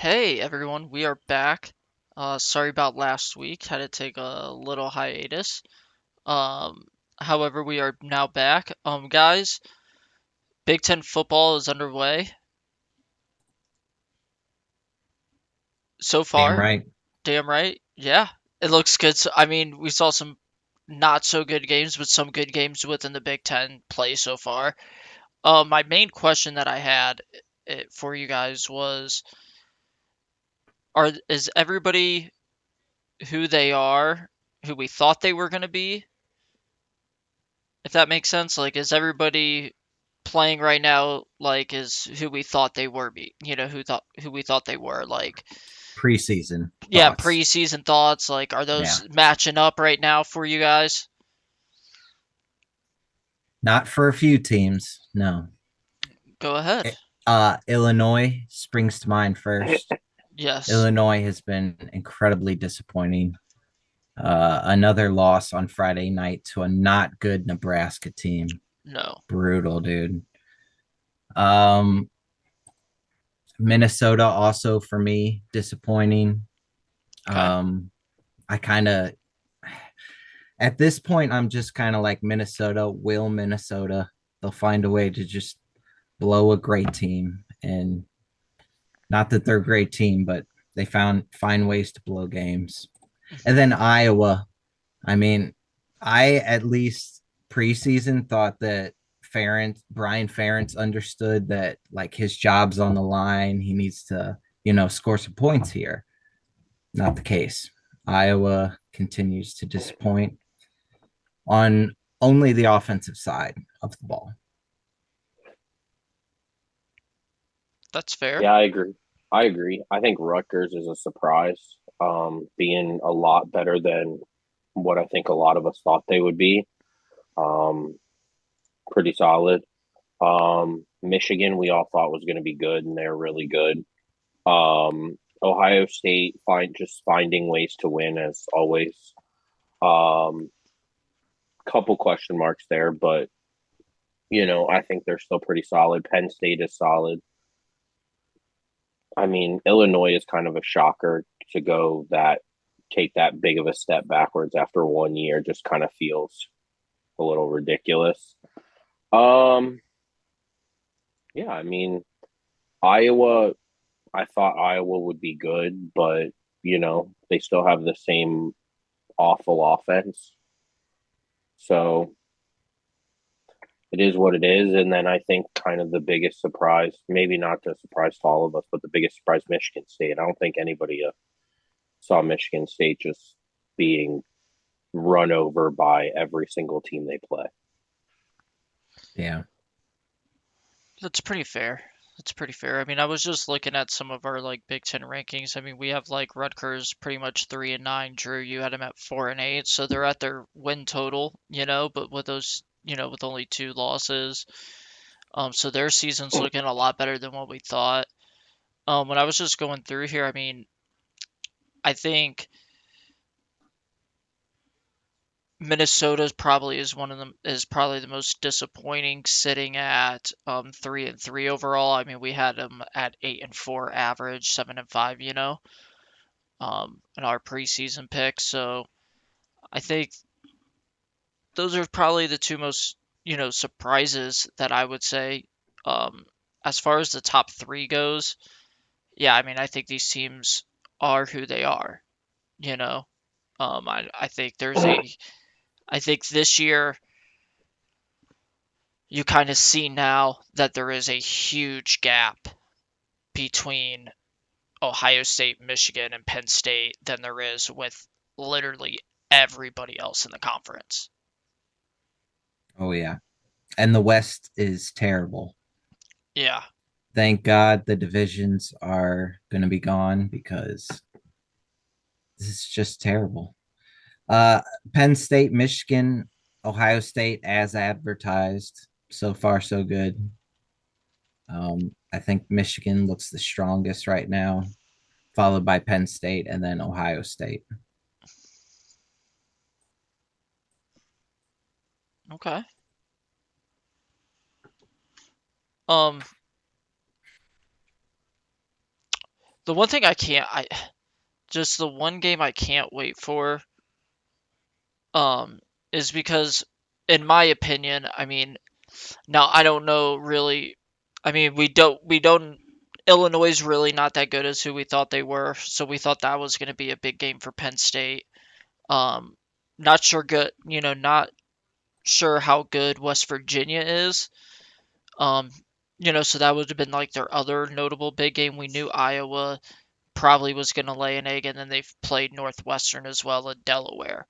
Hey everyone, we are back. Sorry about last week. Had to take a little hiatus. Um, However, we are now back. Guys, Big Ten football is underway so Damn far. right. Damn right. Yeah, it looks good. I mean, we saw some not so good games, but some good games within the Big Ten play so far. My main question that I had for you guys was, is everybody who they are, who we thought they were going to be? If that makes sense, like, is everybody playing right now like is who we thought they were who we thought they were, like, Preseason yeah, thoughts. preseason thoughts, like, are Yeah. those matching up right now for you guys? Not for a few teams. No. Go ahead. Illinois springs to mind first. Yes. Illinois has been incredibly disappointing. Another loss on Friday night to a not good Nebraska team. No. Brutal, dude. Um, Minnesota also for me disappointing. Okay. Um, I kind of at this point I'm just kind of like Minnesota. Will Minnesota? They'll find a way to just blow a great team, and not that they're a great team, but they found find ways to blow games. And then Iowa. I mean, I at least preseason thought that Brian Ferentz understood that like his job's on the line. He needs to, score some points here. Not the case. Iowa continues to disappoint on only the offensive side of the ball. That's fair. Yeah, I agree. I agree. I think Rutgers is a surprise, being a lot better than what I think a lot of us thought they would be. Um, Pretty solid. Michigan, we all thought was going to be good, and they're really good. Ohio State just finding ways to win as always. Um, Couple question marks there, but I think they're still pretty solid. Penn State is solid. I mean, Illinois is kind of a shocker to go that take that big of a step backwards after 1 year. Just kind of feels a little ridiculous. Um, yeah, I mean, Iowa. I thought Iowa would be good, but they still have the same awful offense. So it is what it is. And then I think kind of the biggest surprise, maybe not the surprise to all of us, but the biggest surprise, Michigan State. I don't think anybody saw Michigan State just being run over by every single team they play. Yeah. That's pretty fair. That's pretty fair. I mean, I was just looking at some of our like Big Ten rankings. I mean, we have like Rutgers pretty much 3-9. Drew, you had them at 4-8, so they're at their win total, but with those, with only two losses. So their season's looking a lot better than what we thought. When I was just going through here, I mean, I think Minnesota's probably is one of them is probably the most disappointing, sitting at 3-3 overall. I mean, we had them at 8-4 average, 7-5, in our preseason picks. So I think those are probably the two most, surprises that I would say. Um, as far as the top three goes, yeah, I mean, I think these teams are who they are, you know. I think I think this year you kind of see now that there is a huge gap between Ohio State, Michigan, and Penn State than there is with literally everybody else in the conference. Oh yeah. And the West is terrible. Yeah. Thank God the divisions are going to be gone because this is just terrible. Uh, Penn State, Michigan, Ohio State, as advertised. So far, so good. I think Michigan looks the strongest right now, followed by Penn State and then Ohio State. Okay. Um, The one thing I just the one game I can't wait for um is because in my opinion, I mean, now I don't know really. I mean, we don't Illinois is really not that good as who we thought they were, so we thought that was going to be a big game for Penn State. Um not sure good, not sure how good West Virginia is. Um so that would have been like their other notable big game. We knew Iowa probably was going to lay an egg, and then they've played Northwestern as well in Delaware.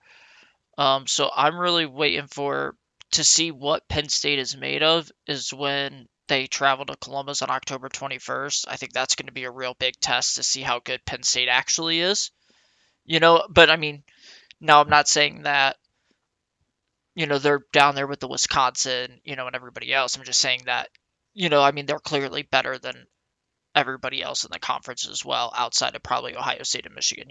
So I'm really waiting for to see what Penn State is made of is when they travel to Columbus on October 21st. I think that's going to be a real big test to see how good Penn State actually is. But I mean, now I'm not saying that, they're down there with the Wisconsin, and everybody else. I'm just saying that, I mean, they're clearly better than everybody else in the conference as well, outside of probably Ohio State and Michigan.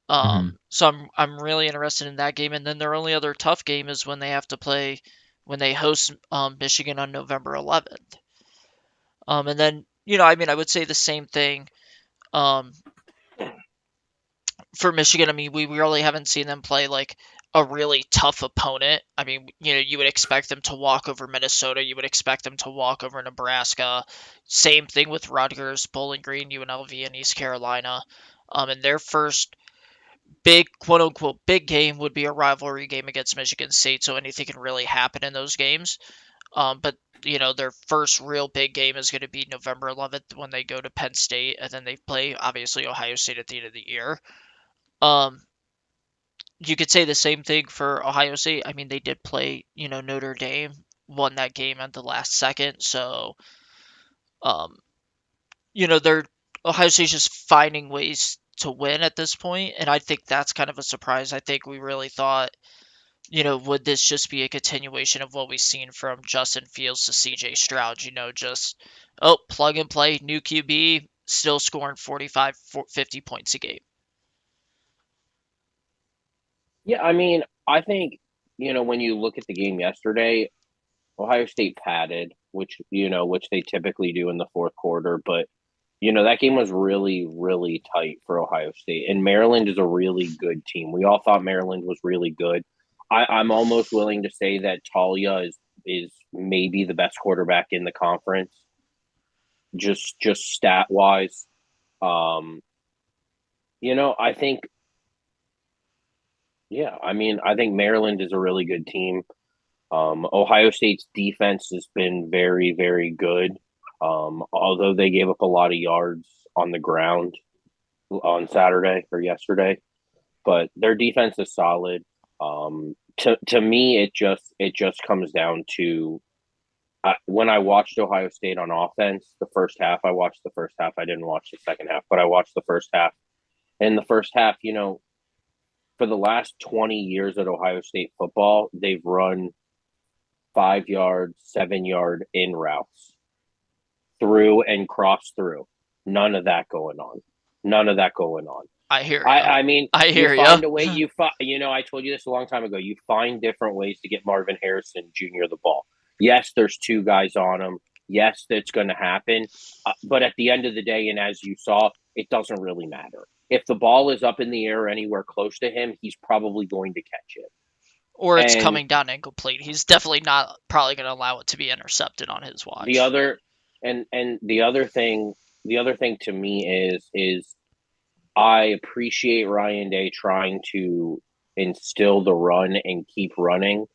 Hmm. So I'm really interested in that game. And then their only other tough game is when they have to play when they host Michigan on November 11th. And then I mean I would say the same thing um, for Michigan. I mean we really haven't seen them play like a really tough opponent. I mean you would expect them to walk over Minnesota. You would expect them to walk over Nebraska. Same thing with Rutgers, Bowling Green, UNLV, and East Carolina. And their first big quote unquote big game would be a rivalry game against Michigan State, so anything can really happen in those games. But their first real big game is going to be November 11th when they go to Penn State, and then they play obviously Ohio State at the end of the year. Um, you could say the same thing for Ohio State. I mean, they did play, Notre Dame, won that game at the last second, so um, they're Ohio State's just finding ways to win at this point, and I think that's kind of a surprise. I think we really thought, would this just be a continuation of what we've seen from Justin Fields to CJ Stroud? Just, plug and play, new QB, still scoring 45, 50 points a game. Yeah, I mean, I think, when you look at the game yesterday, Ohio State padded, which they typically do in the fourth quarter, but that game was really, really tight for Ohio State. And Maryland is a really good team. We all thought Maryland was really good. I'm almost willing to say that Talia is maybe the best quarterback in the conference, just stat wise. Um, I think, yeah, I mean, I think Maryland is a really good team. Ohio State's defense has been very, very good. Although they gave up a lot of yards on the ground on Saturday or yesterday, but their defense is solid. To me, it just comes down to when I watched Ohio State on offense, the first half. I watched the first half. I didn't watch the second half, but I watched the first half. In the first half, for the last 20 years at Ohio State football, they've run 5 yard, 7 yard in routes through and cross through. None of that going on. None of that going on. I hear I, you. I mean, I you hear you. find a way. I told you this a long time ago. You find different ways to get Marvin Harrison Jr. the ball. Yes, there's two guys on him. Yes, that's going to happen. But at the end of the day, and as you saw, it doesn't really matter. If the ball is up in the air anywhere close to him, he's probably going to catch it. Or it's And coming down incomplete. He's definitely not probably going to allow it to be intercepted on his the watch. other, and the other thing to me is I appreciate Ryan Day trying to instill the run and keep running.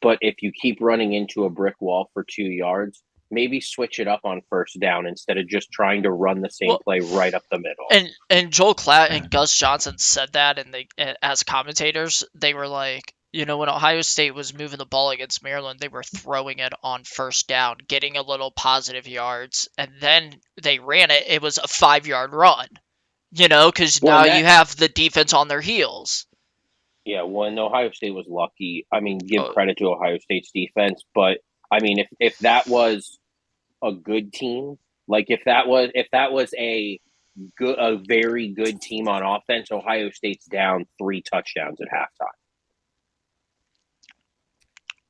But if you keep running into a brick wall for 2 yards, maybe switch it up on first down instead of just trying to run the same Well, play right up the middle. and Joel Klatt and Gus Johnson said that, and they as commentators, they were like, when Ohio State was moving the ball against Maryland, they were throwing it on first down, getting a little positive yards, and then they ran it. It was a 5 yard run, because Well, now and you that, have the defense on their heels. yeah, when Ohio State was lucky, I mean, give Oh, credit to Ohio State's defense, but I mean, if that was a good team, like if that was a very good team on offense, Ohio State's down 3 touchdowns at halftime.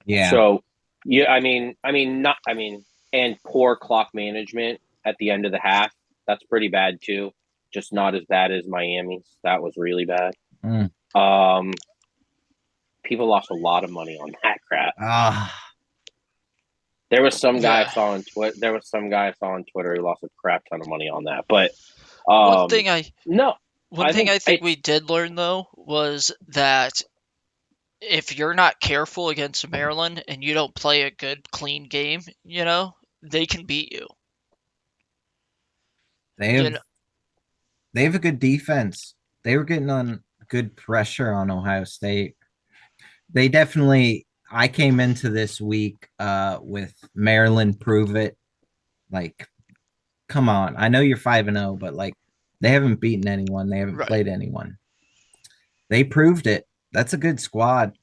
Yeah. So, yeah, I mean, not, I mean, and poor clock management at the end of the half. That's pretty bad too. Just not as bad as Miami's. That was really bad. Mm. Um, People lost a lot of money on that crap. Ah, There was some guy I Yeah. saw on Twitter. There was some guy I saw on Twitter who lost a crap ton of money on that. But One um, thing I no, one I thing think I think we it's did learn though was that if you're not careful against Maryland and you don't play a good clean game, they can beat you. they You have know, they have a good defense. They were getting on good pressure on Ohio State. They definitely. I came into this week with Maryland prove it. Like, come on. I know you're 5-0, but like they haven't beaten anyone. They haven't right. played anyone. They proved it. That's a good squad.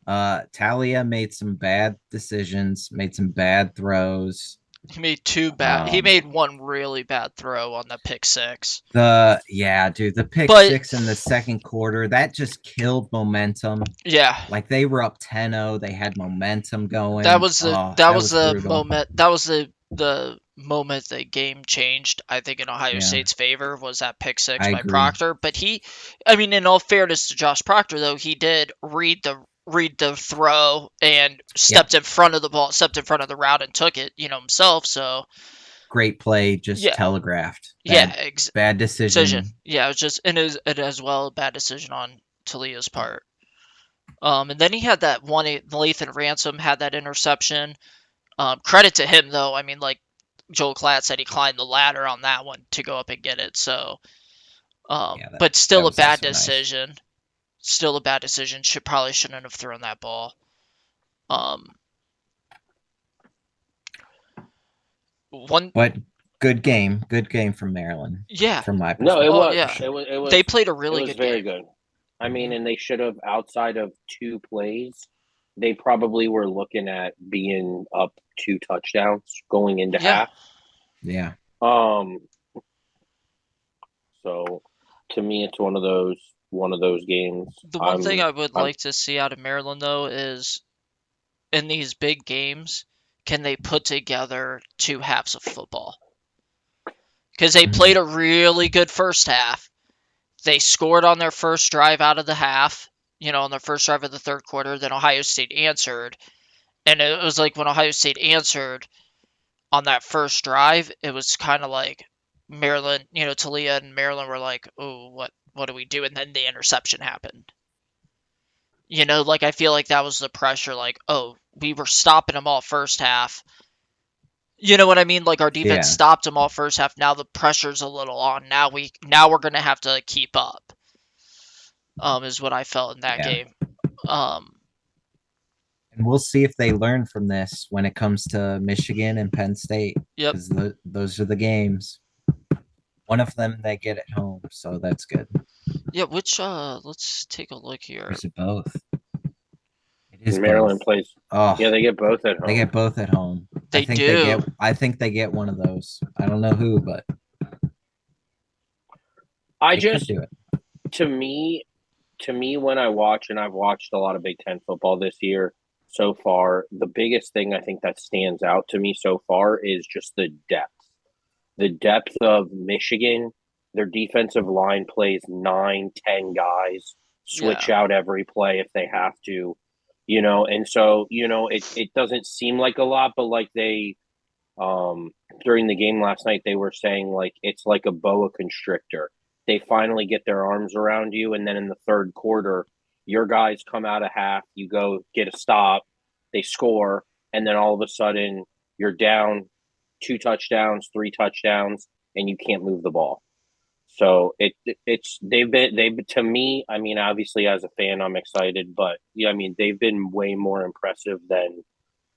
Talia made some bad decisions, made some bad throws. He made two bad. He Um, made one really bad throw on the pick six. dude, the pick But six in the second quarter, that just killed momentum. yeah, Like they were up 10-0, they had momentum that going. was the Oh, that that was was the brutal. moment. That was the moment the game changed. I think in Ohio Yeah, State's favor was that pick six I by agree. Proctor. But I mean, in all fairness to Josh Proctor, though, he did read the throw and Yep. stepped in front of the ball, stepped in front of the route and took it, himself. So Great play, just yeah, telegraphed. yeah, Bad decision. decision. Yeah, it was just it as well a bad decision on Talia's part. And then he had that one. Lathan Ransom had that interception. Credit to him though. I mean, like Joel Klatt said, he climbed the ladder on that one to go up and get it. So, Yeah, but that still a was bad also nice. decision. Still a bad decision. Probably shouldn't have thrown that ball. Um, one, But good game from Maryland, yeah. from my no, it Oh perspective was for yeah. sure. They played a it really was good very game. good. I mean, Mhm. and they should have outside of two plays. They probably were looking at being up two touchdowns going into Yeah. half. Yeah. Um, so to me, it's one of those games. The one thing I'm I would I'm like to see out of Maryland though is in these big games, can they put together two halves of football? Because they played Mhm. a really good first half. They scored on their first drive out of the half, on their first drive of the third quarter. Then Ohio State answered. And it was like when Ohio State answered on that first drive, it was kind of like Maryland, Talia and Maryland were like, oh, what do we do? And then the interception happened. Like I feel like that was the pressure, like, oh, we were stopping them all first half. You know what I mean? Like our defense Yeah. stopped them all first half. Now the pressure's a little on. Now we're gonna have to keep up. Is what I felt in that Yeah. game. Um, And we'll see if they learn from this when it comes to Michigan and Penn State, yep. because those are the games. One of them they get at home, so that's good. Yeah, let's take a look Or here. is it both? It is both. Maryland plays. Oh, Yeah, they get both at they home. get both at home. They do. I think they get one of those. I don't know who, but I they could just do it. to me to me when I watch, and I've watched a lot of Big Ten football this year so far, the biggest thing I think that stands out to me so far is just the depth. The depth of Michigan. Their defensive line plays 9, 10 guys, switch Yeah. out every play if they have to, and so, it doesn't seem like a lot, but like um during the game last night they were saying like it's like a boa constrictor. They finally get their arms around you, and then in the third quarter your guys come out of half, you go get a stop, they score, and then all of a sudden you're down two touchdowns, three touchdowns, and you can't move the ball. So it's they've to me, I mean, obviously as a fan I'm excited, but yeah, I mean they've been way more impressive than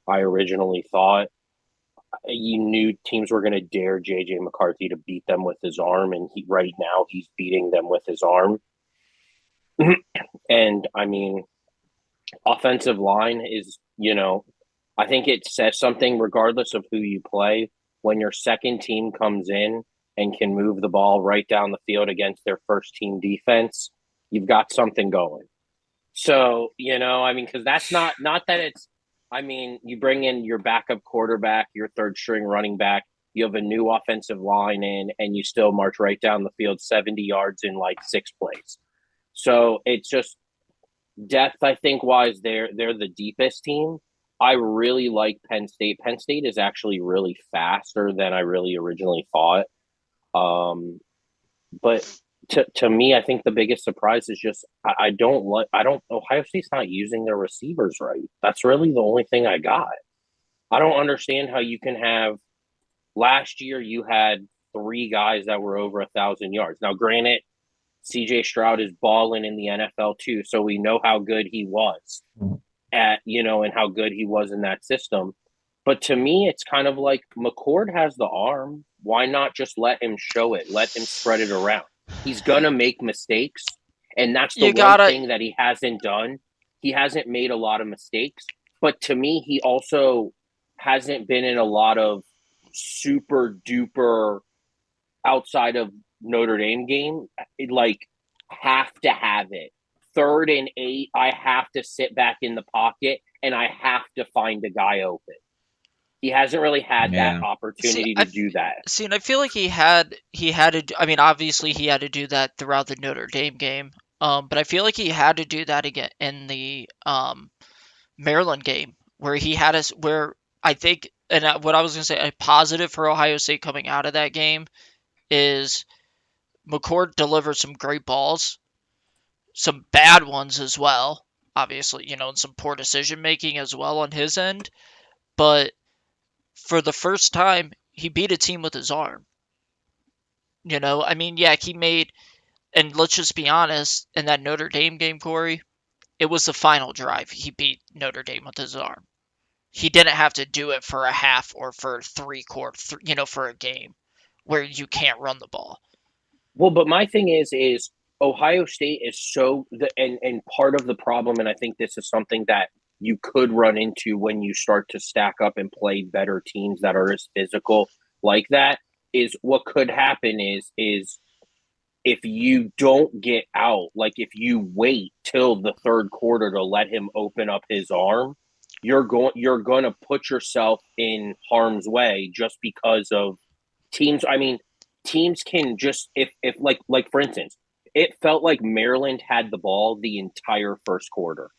I originally thought. You knew teams were going to dare JJ McCarthy to beat them with his arm, and right now he's beating them with his arm. And I mean, offensive line is, I think it says something regardless of who you play. When your second team comes in and can move the ball right down the field against their first team defense, you've got something going. So, I mean, because that's not that it's, I mean, you bring in your backup quarterback, your third string running back. you have a new offensive line in, and you still march right down the field 70 yards in like 6 plays. So it's just depth, I think, wise, they're the deepest team. I really like Penn State. Penn State is actually really faster than I really originally thought. But to me, I think the biggest surprise is just I don't like I don't Ohio State's not using their receivers right. That's really the only thing I got. I don't understand how you can have last year you had three guys that were over 1,000 yards. Now, granted, CJ Stroud is balling in the NFL too, so we know how good he was at, and how good he was in that system. But to me, it's kind of like McCord has the arm. Why not just let him show it? Let him spread it around. He's gonna make mistakes, and that's the You one gotta thing that he hasn't done. He hasn't made a lot of mistakes, but to me, he also hasn't been in a lot of super duper outside of Notre Dame game, like have to have it. 3rd and 8, I have to sit back in the pocket and I have to find a guy open. He hasn't really had that Yeah. see. opportunity to do that. And I feel like he had to. I mean, obviously he had to do that throughout the Notre Dame game. But I feel like he had to do that again in the Maryland game where he had us where I think and what I was gonna say a positive for Ohio State coming out of that game is McCord delivered some great balls, some bad ones as well. Obviously, and some poor decision making as well on his end. But for the first time, he beat a team with his arm. I mean, yeah, he made, and let's just be honest, in that Notre Dame game, Corey, it was the final drive. He beat Notre Dame with his arm. He didn't have to do it for a half or for three quarters, for a game where you can't run the ball. Well, but my thing is Ohio State is and part of the problem, and I think this is something that you could run into when you start to stack up and play better teams that are as physical like that, is what could happen is if you don't get out, like if you wait till the third quarter to let him open up his arm, you're going to put yourself in harm's way just because of teams. I mean, teams can just if like for instance, it felt like Maryland had the ball the entire first quarter.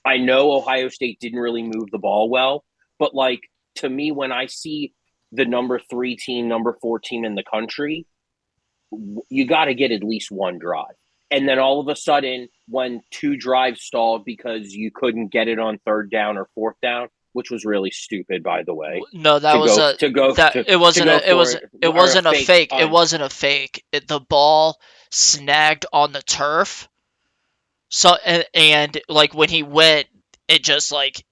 I know Ohio State didn't really move the ball well, but like to me, when I see the number 3 team, number 4 team in the country, you got to get at least one drive. And then all of a sudden, when 2 drives stalled because you couldn't get it on 3rd down or 4th down, which was really stupid, by the way, No, that to was go a to go that to it to wasn't go a it for was it it or a wasn't a fake fake. It punt. wasn't a fake. The ball snagged on the turf. So and like when he went, it just like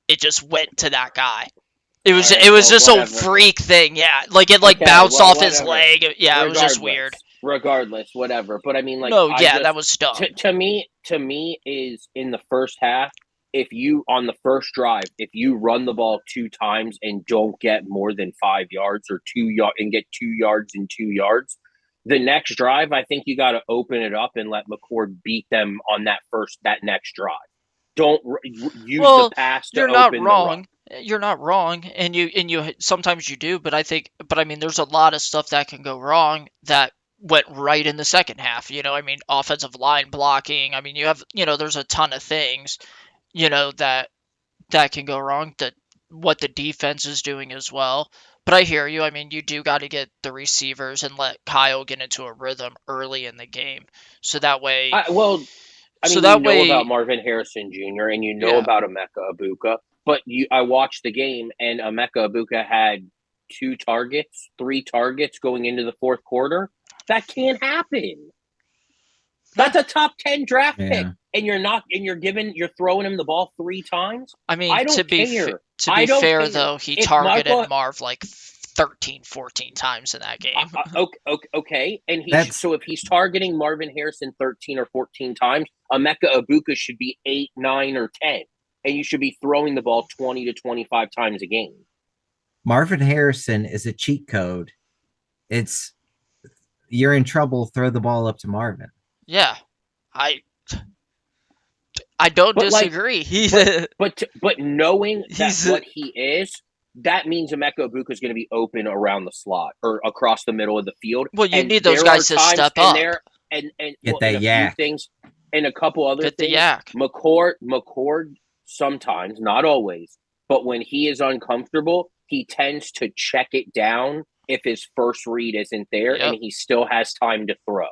it just went to that guy. It All was right, it was well, just a whatever. freak thing. Yeah, like it like Okay, bounced well, off his whatever. leg. Yeah, it was just weird. Regardless, whatever. But I mean, like, No, I yeah, that just was dumb. to me is in the first half. If you on the first drive, if you run the ball 2 times and don't get more than 5 yards or 2 yard and get 2 yards and 2 yards, the next drive, I think you got to open it up and let McCord beat them on that next drive. Don't use the Well, pass to you're not open the run. wrong. You're not wrong, and you sometimes you do, but I mean, there's a lot of stuff that can go wrong that went right in the second half. I mean, offensive line blocking. I mean, there's a ton of things, that can go wrong. That what the defense is doing as well. But I hear you. I mean, you do got to get the receivers and let Kyle get into a rhythm early in the game, so that way, I well, I so mean, you that know about way, Marvin Harrison Jr. and you know yeah. about Emeka Ibuka, but I watched the game and Emeka Ibuka had 2 targets, 3 targets going into the fourth quarter. That can't happen. Yeah. That's a top 10 draft pick, Yeah. and you're throwing him the ball 3 times. I mean, I don't care. to be I don't fair care though, he if targeted Michael. Marv like 13, 14 times in that game. Okay, and That's so if he's targeting Marvin Harrison 13 or 14 times, Emeka Ibuka should be 8, 9, or 10, and you should be throwing the ball 20 to 25 times a game. Marvin Harrison is a cheat code. It's you're in trouble, throw the ball up to Marvin. Yeah, I I don't But like, disagree. but knowing that He's what he is, that means Emeka Egbuka is going to be open around the slot or across the middle of the field. Well, you And need those there are guys to times, step up, Get well, and that a few yak. things, and a couple other get the things. yak. McCord sometimes, not always, but when he is uncomfortable, he tends to check it down if his first read isn't there, and Yep. he still has time to throw.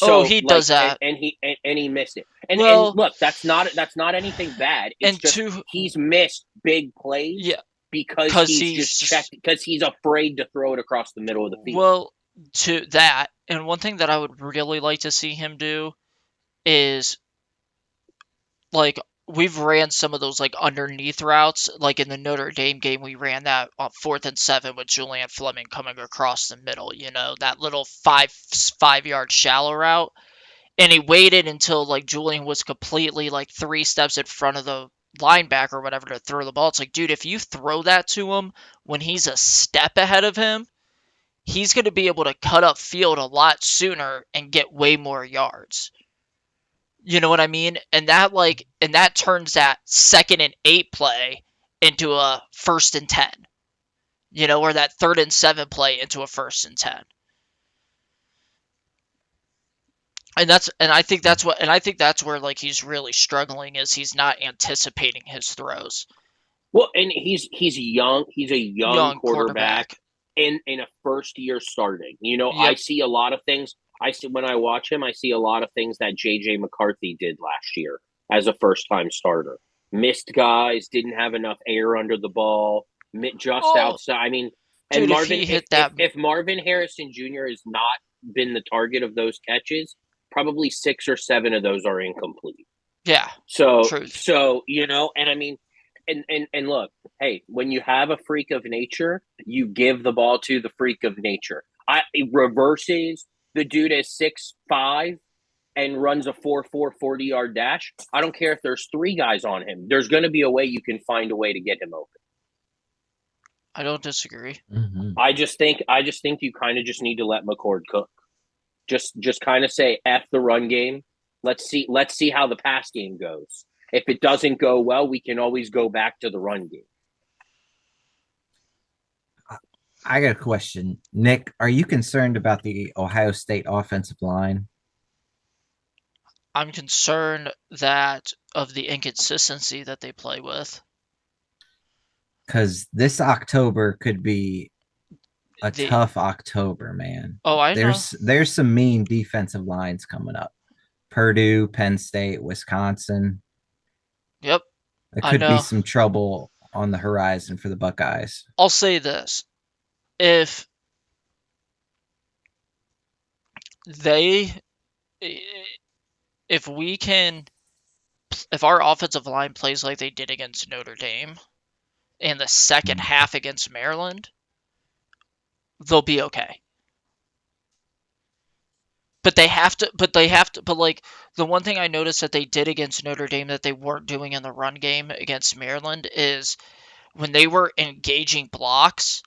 Oh, So he like, does that. and he missed it. And Well, look, that's not anything bad. It's and just two, he's missed big plays yeah, because because he's just checked because he's afraid to throw it across the middle of the field. well, to that, and one thing that I would really like to see him do is like we've ran some of those like underneath routes. Like in the Notre Dame game, we ran that on 4th and 7 with Julian Fleming coming across the middle. That little 5 yard shallow route, and he waited until like Julian was completely like 3 steps in front of the linebacker or whatever to throw the ball. It's like, dude, if you throw that to him when he's a step ahead of him, he's going to be able to cut up field a lot sooner and get way more yards. You know what I mean? And that turns that 2nd and 8 play into a 1st and 10. Or that 3rd and 7 play into a 1st and 10. And I think that's where like he's really struggling is he's not anticipating his throws. Well, and he's young. He's a young Young quarterback quarterback. in a first year starting. I Yep. see a lot of things. I see when I watch him, I see a lot of things that JJ McCarthy did last year as a first time starter. Missed guys, didn't have enough air under the ball, just Oh, outside. I mean, and dude, if Marvin, he if hit if that, if Marvin Harrison Jr. has not been the target of those catches, probably 6 or 7 of those are incomplete. yeah, So truth. so and I mean, and look, hey, when you have a freak of nature, you give the ball to the freak of nature. It reverses the dude is 6'5" and runs a 4.4 40-yard dash. I don't care if there's 3 guys on him. There's going to be a way you can find a way to get him open. I don't disagree. Mm-hmm. I just think you kind of just need to let McCord cook. Just kind of say F the run game. Let's see how the pass game goes. If it doesn't go well, we can always go back to the run game. I got a question. Nick, are you concerned about the Ohio State offensive line? I'm concerned that of the inconsistency that they play with. Because this October could be a The tough October, man. Oh, I know. There's some mean defensive lines coming up. Purdue, Penn State, Wisconsin. Yep, There I could be know. some trouble on the horizon for the Buckeyes. I'll say this. If they if we can if our offensive line plays like they did against Notre Dame in the second half against Maryland, they'll be okay. But like the one thing I noticed that they did against Notre Dame that they weren't doing in the run game against Maryland is when they were engaging blocks,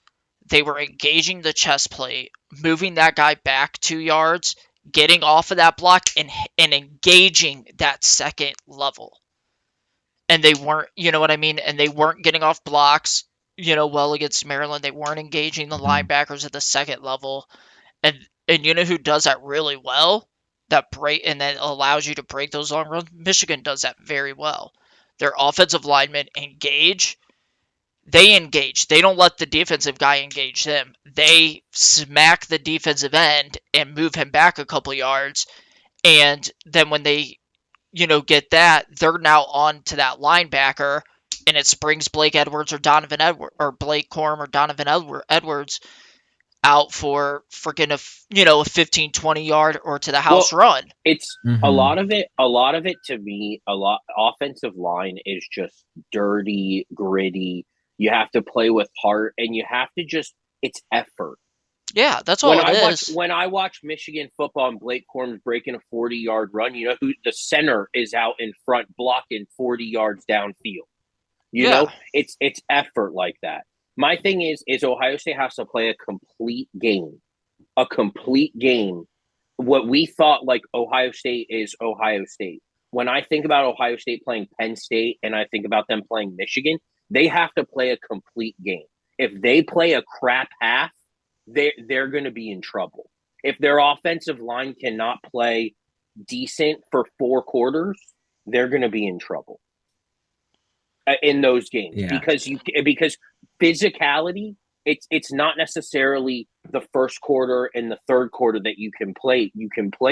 they were engaging the chest plate, moving that guy back 2 yards, getting off of that block, and engaging that second level. And they weren't, you know what I mean? And they weren't getting off blocks, well against Maryland. They weren't engaging the linebackers at the second level. And you know who does that really well? And then allows you to break those long runs? Michigan does that very well. Their offensive linemen engage. They engage. They don't let the defensive guy engage them. They smack the defensive end and move him back a couple yards. And then when they, get that, they're now on to that linebacker, and it springs Blake Edwards or Donovan Edwards or Blake Corum or Donovan Edwards out for freaking a 15, 20 yard or to the house Well, run. it's a lot of it. A lot of it to me, a lot offensive line is just dirty, gritty. You have to play with heart, and you have to just. It's effort. Yeah, that's When all it I watch is. when I watch Michigan football and Blake Corum's breaking a 40-yard run, you know who the center is out in front blocking 40 yards downfield. Yeah. It's effort like that. My thing is Ohio State has to play a complete game. A complete game. What we thought like Ohio State is Ohio State. When I think about Ohio State playing Penn State and I think about them playing Michigan, they have to play a complete game. If they play a crap half, they're going to be in trouble. If their offensive line cannot play decent for 4 quarters, they're going to be in trouble in those games because physicality. It's not necessarily the first quarter and the third quarter that you can play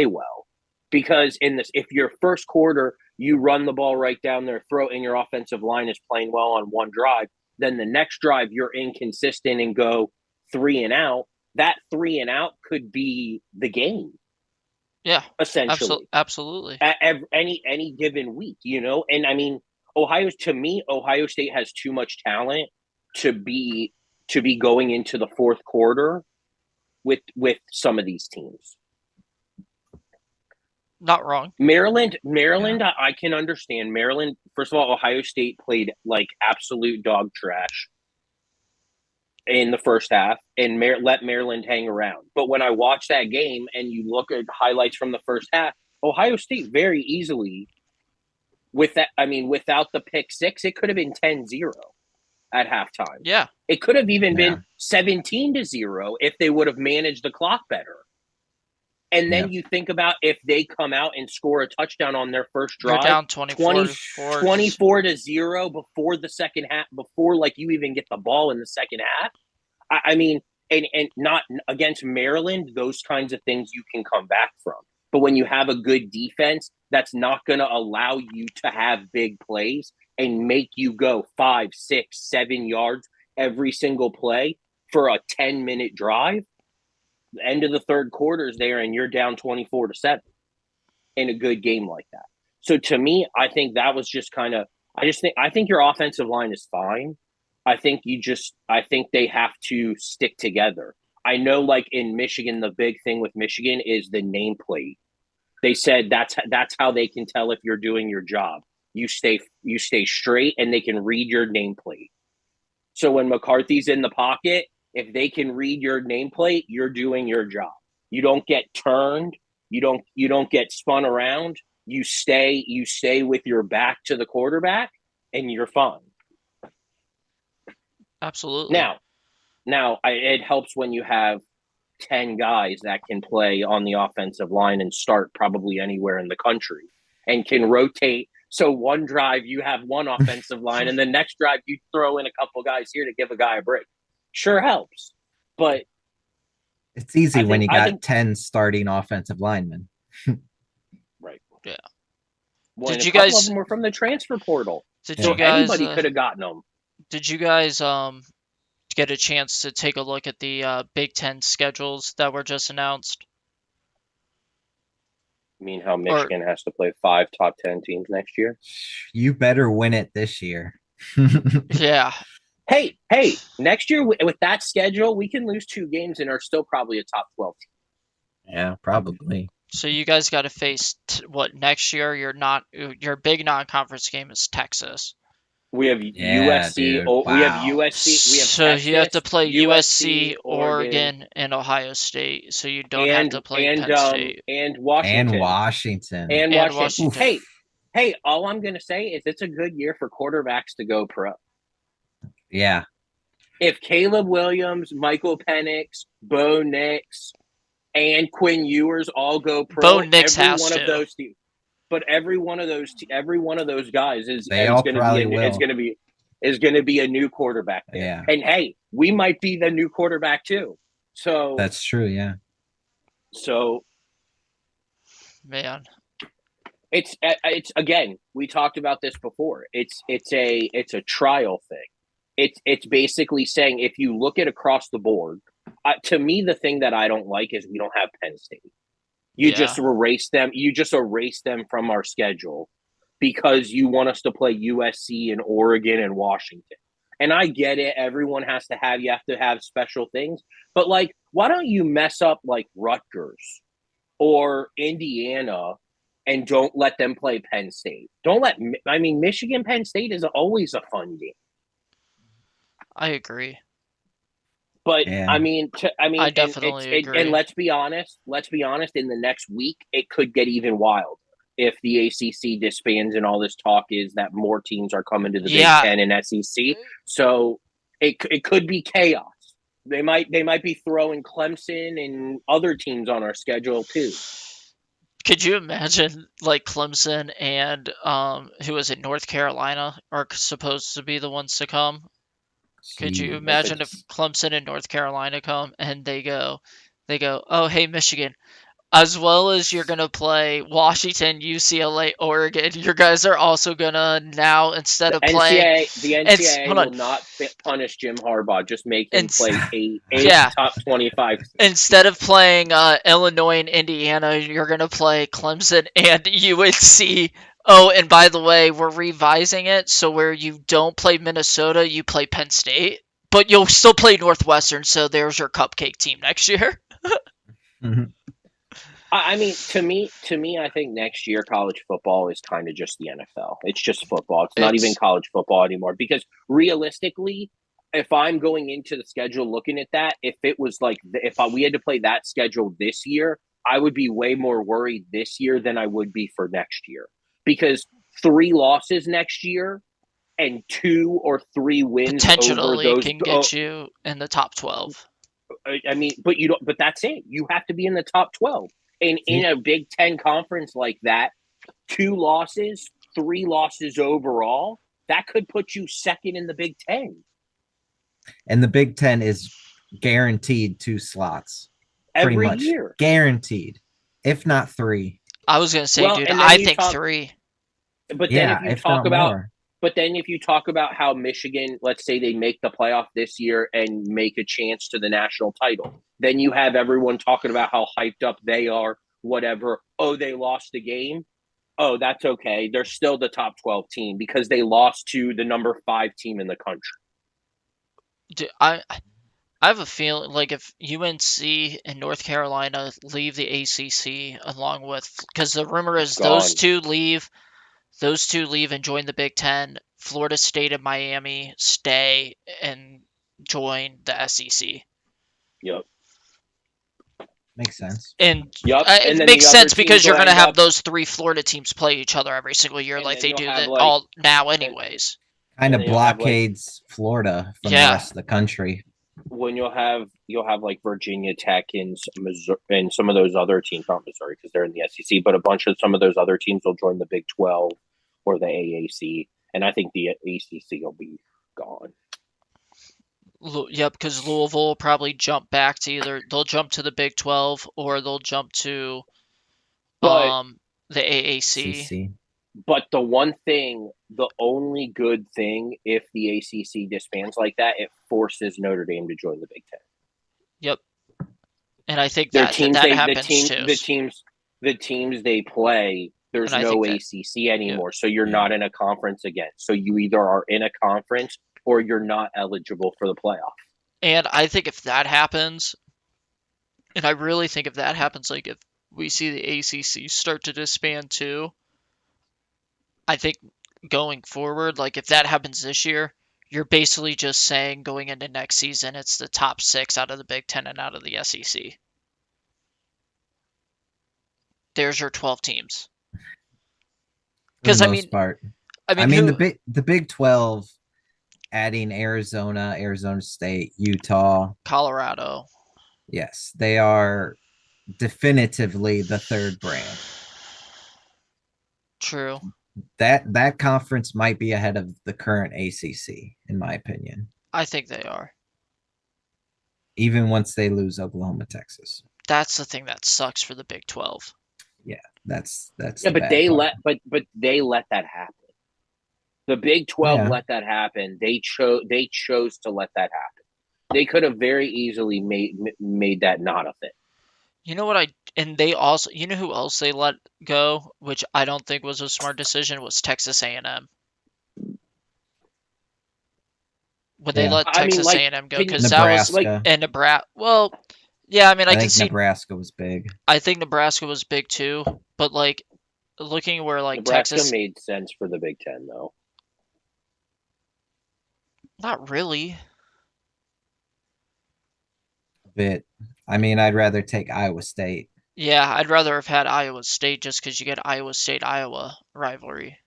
well, because if your first quarter you run the ball right down their throat and your offensive line is playing well on one drive, then the next drive you're inconsistent and go 3-and-out. That 3-and-out could be the game. Yeah, essentially, absolutely. At any given week, and I mean, Ohio State has too much talent to be going into the fourth quarter with some of these teams. Not wrong. Maryland, yeah. I can understand. Maryland, first of all, Ohio State played like absolute dog trash in the first half and let Maryland hang around. But when I watch that game and you look at highlights from the first half, Ohio State very easily, without the pick six, it could have been 10-0 at halftime. Yeah. It could have even been 17-0 if they would have managed the clock better. And then you think about if they come out and score a touchdown on their first drive, you're down 24-0 before the second half, before like you even get the ball in the second half. I mean, and not against Maryland, those kinds of things you can come back from. But when you have a good defense, that's not going to allow you to have big plays and make you go 5, 6, 7 yards every single play for a 10-minute drive. The end of the third quarter is there and you're down 24-7 in a good game like that. So to me, I think that was just kind of, I think your offensive line is fine. I think they have to stick together. I know, like in Michigan, the big thing with Michigan is the nameplate. They said that's how they can tell if you're doing your job. You stay straight and they can read your nameplate. So when McCarthy's in the pocket, if they can read your nameplate, you're doing your job. You don't get turned. You don't get spun around. You stay with your back to the quarterback, and you're fine. Absolutely. Now, it helps when you have 10 guys that can play on the offensive line and start probably anywhere in the country and can rotate. So one drive you have one offensive line, and the next drive you throw in a couple guys here to give a guy a break. Sure helps, but it's easy when you got 10 starting offensive linemen. Right. Yeah. Well, did you guys? Of them were from the transfer portal. Anybody could have gotten them. Did you guys get a chance to take a look at the Big Ten schedules that were just announced? You mean how Michigan has to play 5 top 10 teams next year? You better win it this year. Yeah. Hey, next year with that schedule, we can lose 2 games and are still probably a top 12 team. Yeah, probably. So you guys got to face what next year? Your big non-conference game is Texas. We have USC. Dude. Wow. We have USC. We have so Texas, you have to play USC, Oregon, and Ohio State. So you don't have to play Penn State and Washington. And Washington. Hey! All I'm gonna say is it's a good year for quarterbacks to go pro. Yeah. If Caleb Williams, Michael Penix, Bo Nix, and Quinn Ewers all go pro, Bo Nix has one to. Of those teams. But every one of those guys is going to be a new quarterback there. Yeah. And hey, we might be the new quarterback too. So that's true. Yeah. So, man, it's again, we talked about this before. It's a trial thing. It's basically saying if you look at across the board, to me, the thing that I don't like is we don't have Penn State. You just erase them. You just erase them from our schedule because you want us to play USC and Oregon and Washington. And I get it. Everyone you have to have special things. But like, why don't you mess up like Rutgers or Indiana and don't let them play Penn State? Michigan, Penn State is always a fun game. I agree. But I definitely agree. And let's be honest. In the next week, it could get even wild if the ACC disbands and all this talk is that more teams are coming to the Big Ten and SEC. So it could be chaos. They might be throwing Clemson and other teams on our schedule too. Could you imagine like Clemson and who was it, North Carolina are supposed to be the ones to come? Could you If imagine if it's Clemson and North Carolina come and they go, oh hey Michigan, as well as you're gonna play Washington, UCLA, Oregon, you guys are also gonna now instead the of playing, NCAA, the it's NCAA hold on, will not punish Jim Harbaugh. Just make him and play eight yeah, top 25 instead teams. of playing Illinois and Indiana, you're going to play Clemson and UNC. Oh, and by the way, we're revising it so where you don't play Minnesota, you play Penn State, but you'll still play Northwestern. So there's your cupcake team next year. Mhm. I mean, to me, I think next year college football is kind of just the NFL. It's just football. It's not even It's college football anymore. Because realistically, if I'm going into the schedule looking at that, if it was like we had to play that schedule this year, I would be way more worried this year than I would be for next year. Because 3 losses next year and 2 or 3 wins over potentially those. can get you in the top 12. I mean, but you don't. But that's it. You have to be in the top 12. And in See, a Big Ten conference like that, 2 losses, 3 losses overall, that could put you second in the Big Ten and the Big Ten is guaranteed 2 slots, pretty every much year. guaranteed, if not three. I was going to say, Well, dude, and then I you think talk. three. But then if Yeah, you if talk not about, more. but then if you talk about how Michigan, let's say they make the playoff this year and make a chance to the national title, then you have everyone talking about how hyped up they are. Whatever. Oh, they lost the game. Oh, that's okay. They're still the top 12 team because they lost to the number 5 team in the country. Dude, I have a feeling like if UNC and North Carolina leave the ACC along with, because the rumor It's is those gone. two leave, and join the Big Ten. Florida State and Miami stay and join the SEC. Yep. Makes sense. And Yep. And it then makes the other sense teams because you're will going to end have up, those three Florida teams play each other every single year and like then they you'll do have that like, all now and, anyways. Kind and of then you'll have like, blockades Florida from the Yeah. rest of the country. when you'll have like Virginia Tech and Missouri and some of those other teams, not Missouri because they're in the SEC, but a bunch of some of those other teams will join the Big 12 or the AAC, and I think the ACC will be gone. Yep, because Louisville will probably jump back to either they'll jump to the Big 12 or they'll jump to But the AAC. CC. But the only good thing, if the ACC disbands like that, it forces Notre Dame to join the Big Ten. Yep, and I think Their that teams, that they happens too. the teams they play. And There's I no think that ACC yep. anymore, so you're Yeah. not in a conference again. So you either are in a conference or you're not eligible for the playoff. And I think if that happens, and I really think if that happens, like if we see the ACC start to disband too, I think going forward, like if that happens this year, you're basically just saying going into next season, it's the top 6 out of the Big Ten and out of the SEC. There's your 12 teams. For Because the most part. I mean, who? the Big 12 adding Arizona, Arizona State, Utah. Colorado. Yes, they are definitively the third brand. True. That conference might be ahead of the current ACC, in my opinion. I think they are. Even once they lose Oklahoma, Texas. That's the thing that sucks for the Big 12. Yeah, that's Yeah, the but bad they part. they let that happen. The Big 12 Yeah. let that happen. They chose to let that happen. They could have very easily made that not a thing. You know what and they also, you know who else they let go, which I don't think was a smart decision, was Texas A&M. When they Yeah. let I mean, Texas like, A&M go, can you, because that was like, Nebraska. and Nebraska. Well, yeah, I mean, I I can think see. Nebraska was big. I think Nebraska was big too, but like looking where like Nebraska Texas, made sense for the Big Ten though. not really. But I mean, I'd rather take Iowa State. Yeah, I'd rather have had Iowa State just because you get Iowa State Iowa rivalry.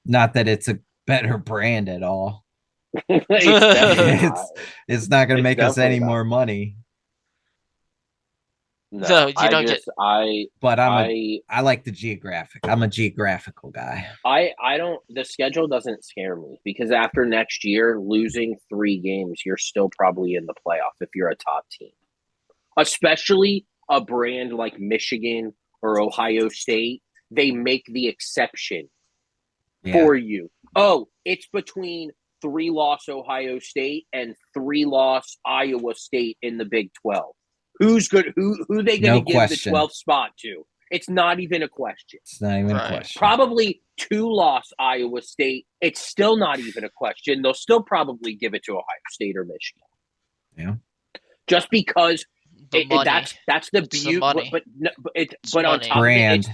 Not that it's a better brand at all. It's definitely not. It's not gonna It's make us definitely any not. more money. No, No, you don't get. But I I like the geographic. I'm a geographical guy. I don't. The schedule doesn't scare me because after next year, losing 3 games, you're still probably in the playoff if you're a top team. Especially a brand like Michigan or Ohio State, they make the exception Yeah. for you. Oh, it's between 3-loss Ohio State and 3-loss Iowa State in the Big 12. Who's good? Who they going to No give the question. 12th spot to? It's not even a question. It's not even a Right. question. Probably 2-loss Iowa State. It's still not even a question. They'll still probably give it to Ohio State or Michigan. Yeah. Just because The money. that's the It's the beauty, money. It's but on money. top of it, Brand. it's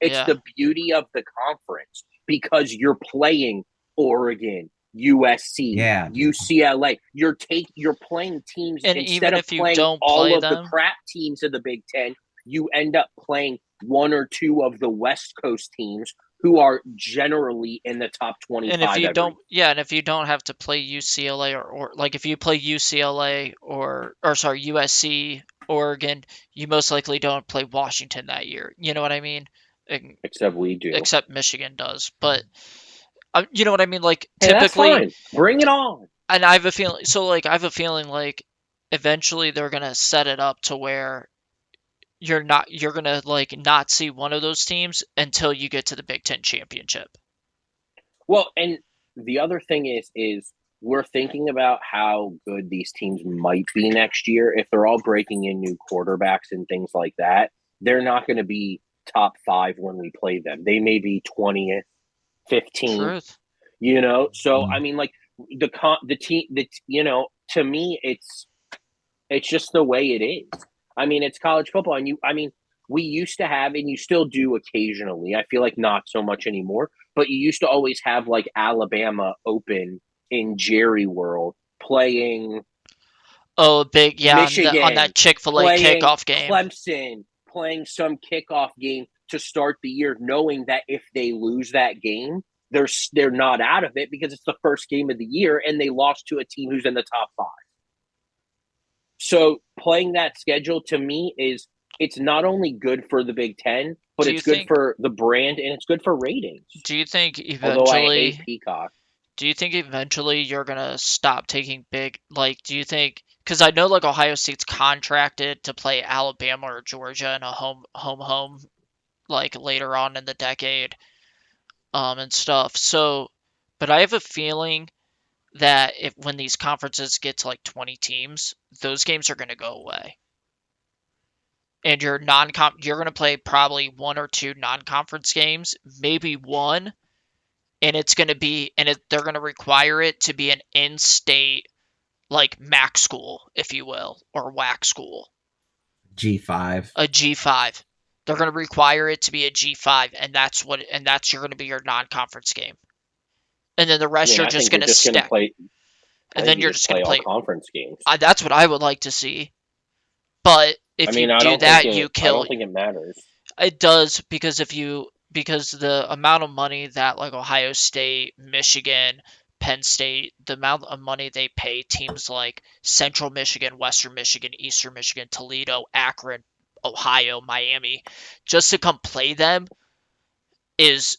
Yeah. the beauty of the conference because you're playing Oregon, USC, Yeah. UCLA. You're playing teams And instead even of if you playing don't all play of the them, crap teams of the Big Ten. You end up playing one or two of the West Coast teams who are generally in the top and if 25 you every don't, year. yeah, and if you don't have to play UCLA or like if you play UCLA or sorry USC, Oregon, you most likely don't play Washington that year. You know what I mean? Ex- Except we do. Except Michigan does, but you know what I mean. Like Hey, that's typically, fine. Bring it on. and I have a feeling. So like I have a feeling like eventually they're gonna set it up to where you're gonna like not see one of those teams until you get to the Big Ten championship. Well, and the other thing is we're thinking about how good these teams might be next year. If they're all breaking in new quarterbacks and things like that, they're not going to be top 5 when we play them. They may be 20th, 15th, Truth. So Mm. I mean, like the team, to me, it's just the way it is. I mean, it's college football, and I mean, we used to have, and you still do occasionally. I feel like not so much anymore, but you used to always have like Alabama open in Jerry World playing Oh, big yeah, on Michigan, that Chick-fil-A playing kickoff game. Clemson, playing some kickoff game to start the year, knowing that if they lose that game, they're not out of it because it's the first game of the year and they lost to a team who's in the top 5. So playing that schedule to me it's not only good for the Big Ten, but Do it's you good think for the brand and it's good for ratings. do you think Although I hate eventually Peacock. do you think eventually you're gonna stop taking big like do you think because I know like Ohio State's contracted to play Alabama or Georgia in a home like later on in the decade and stuff. So but I have a feeling that if when these conferences get to like 20 teams, those games are going to go away. And you're going to play probably one or two non-conference games, maybe one, and it's going to be they're going to require it to be an in-state like MAC school, if you will, or WAC school, G5. a G5. They're going to require it to be a G5 and that's you're going to be your non-conference game. And then the I rest mean, you're I just think going you're to just going to stack. play. I And think then you you're just just going play to all play. conference games. That's what I would like to see. But I if you mean, do that, you I kill. don't think it matters. It does because the amount of money that like Ohio State, Michigan, Penn State, the amount of money they pay teams like Central Michigan, Western Michigan, Eastern Michigan, Toledo, Akron, Ohio, Miami, just to come play them is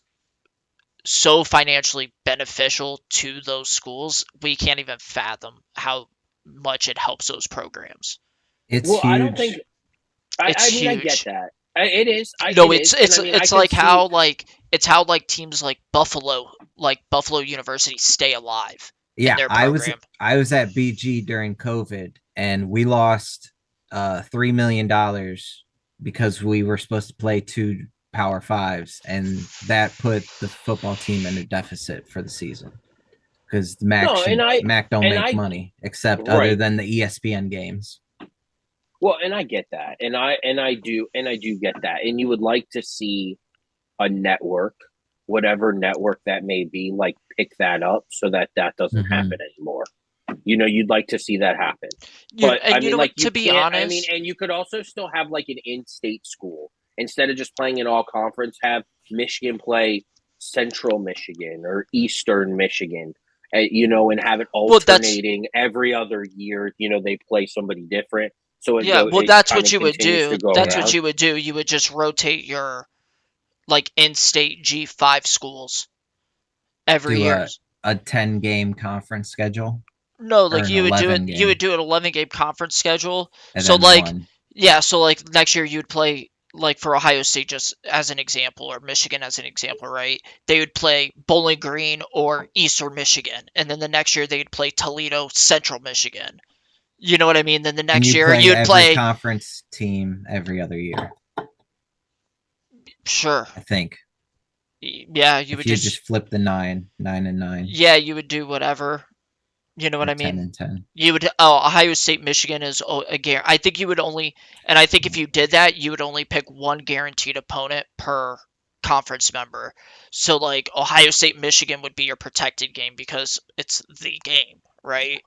so financially beneficial to those schools. We can't even fathom how much it helps those programs. It's Well, I don't think. huge. It's I mean, I get huge. that. It is. No, It it's is, and it's I mean, I it's can like see. how like teams like Buffalo University stay alive in Yeah, their program. I was at BG during COVID and we lost $3 million because we were supposed to play two power fives and that put the football team in a deficit for the season because the No, Mac don't and make I money except other right. than the ESPN games. Well, and I get that, and I do get that, and you would like to see a network, whatever network that may be, like pick that up so that that doesn't Mm-hmm. happen anymore. You'd like to see that happen, You but I and you mean, know like what? you To be can't. I mean, honest, and you could also still have like an in-state school instead of just playing an all-conference. Have Michigan play Central Michigan or Eastern Michigan, and have it Well, that's alternating every other year. They play somebody different, so yeah. Well, it that's kind what of you would continues do. to go That's what around. you would do. You would just rotate your like in-state G5 schools every Do year. a 10-game conference schedule No, or like an you would do it. 11 You would game do an 11 game conference schedule. and So then like, one. yeah. So like next year you'd play like for Ohio State just as an example, or Michigan as an example, right? They would play Bowling Green or Eastern Michigan, and then the next year they'd play Toledo, Central Michigan. You know what I mean? Then the And next you year play you'd every play, conference team every other year, sure, I think. yeah, you If would you just, just flip the 9, 9 and 9, yeah, you would do whatever. You know what or I 10 mean? and 10. You would, Ohio State, Michigan is a guarantee. I think you would only, and I think if you did that, you would only pick one guaranteed opponent per conference member. So like Ohio State, Michigan would be your protected game because it's the game, right?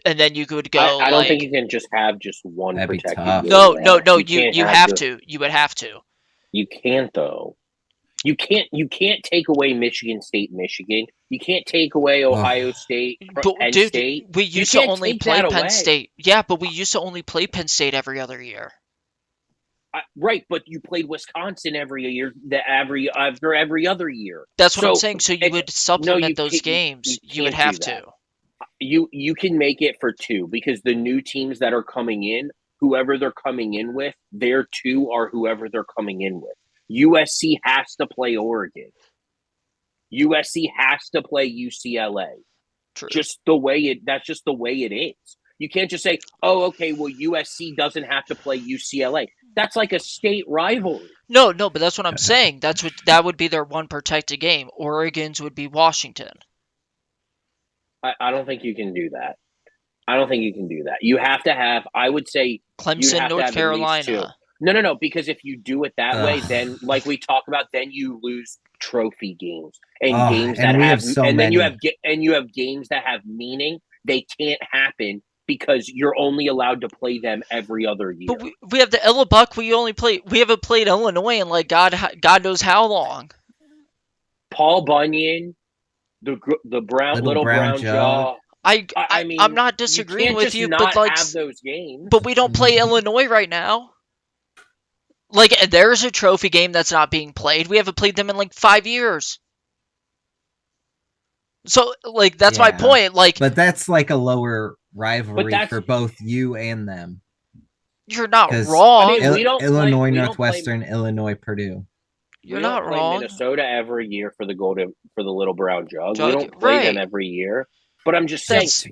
And then you could go I don't think you like, can just have just one That'd be protected tough. game no, no, though. no, You can't you have have just to. You would have to. you can't though. You can't take away Michigan State, Michigan. You can't take away Oh, Ohio State, But Penn dude, State. we You used to can't only take play that Penn away. State. Yeah, but we used to only play Penn State every other year. Right, but you played Wisconsin every year, after every other year. That's what I'm So saying. So you it's would no, supplement you those can't. games. You You would can't do have that. to. You can make it for two because the new teams that are coming in, whoever they're coming in with, their two are whoever they're coming in with. USC has to play Oregon. USC has to play UCLA. True. That's just the way it is. You can't just say, "Oh, okay, well USC doesn't have to play UCLA." That's like a state rivalry. No, no, but that's what I'm saying. That would be their one protected game. Oregon's would be Washington. I don't think you can do that. I don't think you can do that. You have to have, I would say, you'd Clemson, have to North have at least two. Carolina. No, because if you do it that way, then ugh. like we talk about, then you lose trophy games and Oh, games that and we have have, so and then many. you have games that have meaning. They can't happen because you're only allowed to play them every other year. But we have the Illabuck. We haven't played Illinois in like God knows how long. Paul Bunyan, the Little little brown brown jug. jaw. I, I I I'm mean, not you disagreeing can't with just you, but not like, have those games. but we don't play Illinois right now. Like, there's a trophy game that's not being played. We haven't played them in like 5 years. So, like, that's my Yeah. point. Like, But that's like a lower But rivalry that's, for both you and them. you're not Because I wrong. mean, Illinois, we don't play Northwestern, Illinois, Purdue. You're we don't not play wrong. Minnesota every year for the little brown jug. We Jug, don't play them right. every year. But I'm just saying That's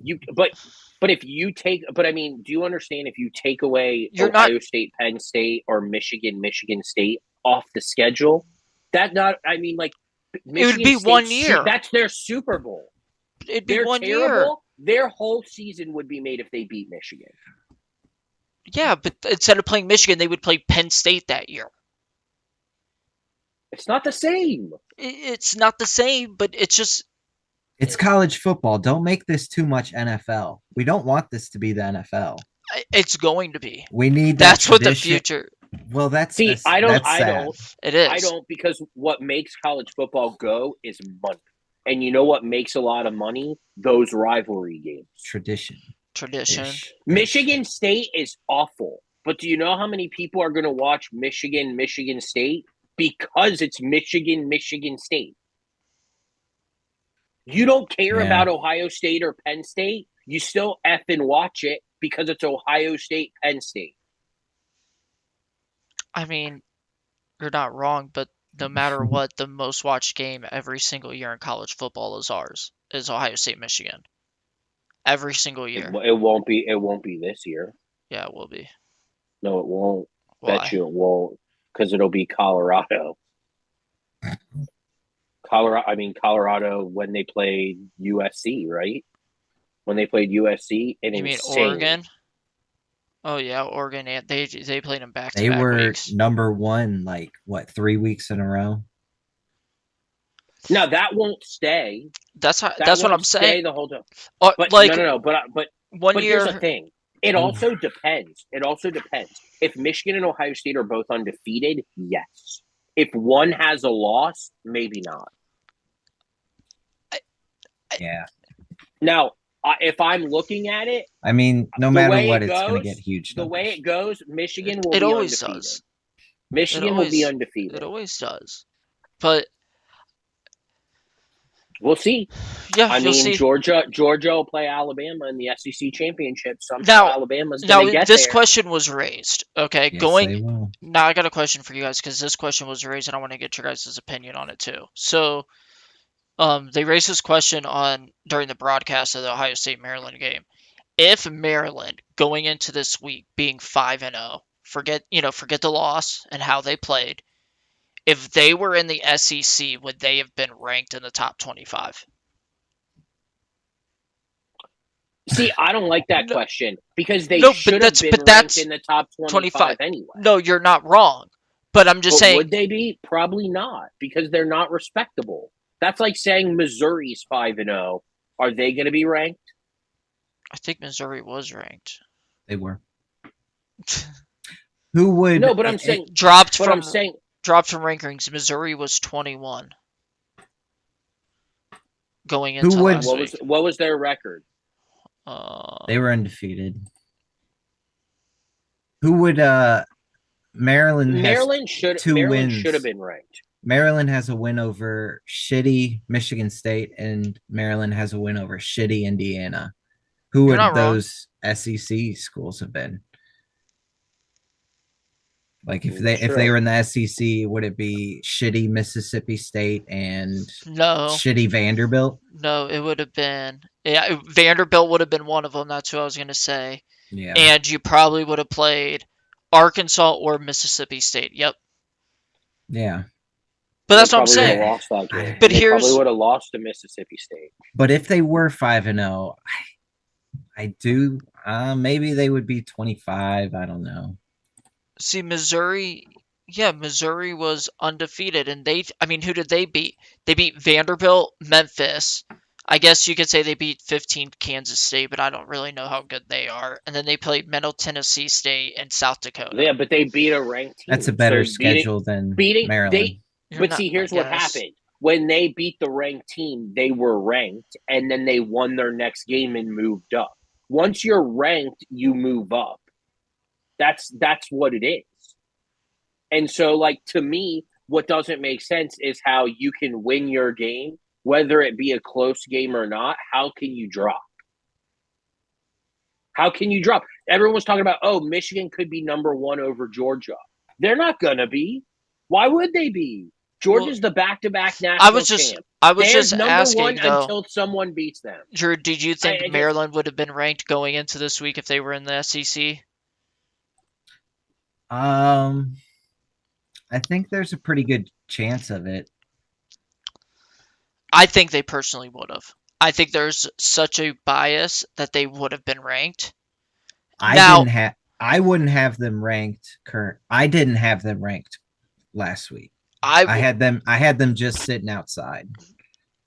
but if you take but I mean, do you understand if you take away you're not. Ohio State, Penn State, or Michigan State off the schedule, that not I mean like It would Michigan be State 1 year. that's their Super Bowl. It'd be They're 1 year. terrible. Their whole season would be made if they beat Michigan. Yeah, but instead of playing Michigan, they would play Penn State that year. It's not the same. It's not the same, but it's just It's college football. Don't make this too much NFL. We don't want this to be the NFL. it's going to be. We need that That's what the tradition. future. Well, that's See, that's I don't sad. It is. I don't because what makes college football go is money. And you know what makes a lot of money? Those rivalry games. Tradition. Tradition. Michigan State is awful. But do you know how many people are going to watch Michigan State? Because it's Michigan State. You don't care Yeah. about Ohio State or Penn State. You still effing watch it because it's Ohio State, Penn State. I mean, you're not wrong, but no matter what, the most watched game every single year in college football is ours. Is Ohio State, Michigan. Every single year. It won't be this year. Yeah, it will be. No, it won't. Why? Bet you it won't, because it'll be Colorado. Colorado when they played USC, right? When they played USC, and You mean insane. Oregon? Oh yeah, Oregon. Yeah, they played them back to They back were weeks. number one, like what, 3 weeks in a row? Now that won't stay. That's That what won't I'm stay saying. the whole time. But Like no. But 1 here's the year. thing. It also depends. If Michigan and Ohio State are both undefeated, yes. If one has a loss, maybe not. Yeah. Now, if I'm looking at it, I mean, no the matter way what, it it's going to goes, get huge the way numbers. it goes, Michigan will It be always undefeated. does. Michigan will be It undefeated. always does. But We'll see. yeah, I you'll mean, see. Georgia will play Alabama in the SEC championship. Somehow Now, Alabama's now going to get this there. question was raised. Okay, Yes, they will. now I got a question for you guys because this question was raised and I want to get your guys' opinion on it too. So, they raised this question on during the broadcast of the Ohio State Maryland game. If Maryland going into this week being 5-0, forget the loss and how they played. If they were in the SEC, would they have been ranked in the top 25? See, I don't like that No, question because they no, but should have been ranked that's in the top 25. 25 anyway. No, you're not wrong. But I'm just But saying, would they be? Probably not because they're not respectable. That's like saying Missouri's 5-0. Are they going to be ranked? I think Missouri was ranked. They were. Who would? No, but I'm saying dropped But from I'm saying rankings. Missouri was 21 going Who into would- last week. what was their record? They were undefeated. Who would? Maryland should have been ranked. Maryland has a win over shitty Michigan State, and Maryland has a win over shitty Indiana. Who You're would not wrong. those SEC schools have been? Like if they Sure. were in the SEC, would it be shitty Mississippi State and No, shitty Vanderbilt? no, it would have been Vanderbilt would have been one of them. That's what I was gonna say. Yeah. And you probably would have played Arkansas or Mississippi State. Yep. Yeah. But that's what I'm Probably would have saying. lost that game. But They here's probably would have lost to Mississippi State. But if they were 5-0, I do maybe they would be 25. I don't know. see Missouri. Yeah, Missouri was undefeated, and who did they beat? They beat Vanderbilt, Memphis. I guess you could say they beat 15 Kansas State, but I don't really know how good they are. And then they played Middle Tennessee State and South Dakota. Yeah, but they beat a ranked team. That's a better schedule than Maryland. But here's what happened. When they beat the ranked team, they were ranked, and then they won their next game and moved up. Once you're ranked, you move up. That's what it is. And so, like, to me, what doesn't make sense is how you can win your game, whether it be a close game or not. How can you drop? How can you drop? Everyone was talking about, oh, Michigan could be number one over Georgia. They're not going to be. Why would they be? Georgia's the back-to-back national champ. I was just number asking, one though, until someone beats them. Drew, did you think Maryland would have been ranked going into this week if they were in the SEC? I think there's a pretty good chance of it. I think they personally would have. I think there's such a bias that they would have been ranked. I wouldn't have them ranked I didn't have them ranked last week. I had them just sitting outside.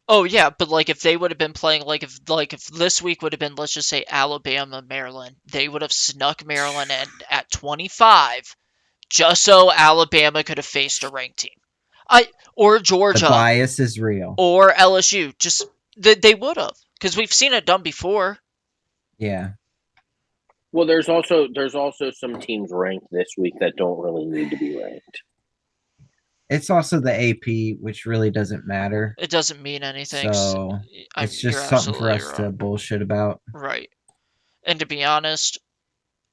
Oh yeah, but like if they would have been playing if this week would have been, let's just say, Alabama, Maryland, they would have snuck Maryland in at 25 just so Alabama could have faced a ranked team. Or Georgia. The bias is real. Or LSU. Just they would have, because we've seen it done before. Yeah. Well, there's also some teams ranked this week that don't really need to be ranked. It's also the AP, which really doesn't matter. It doesn't mean anything. So it's just something for us to bullshit about. Right. And to be honest,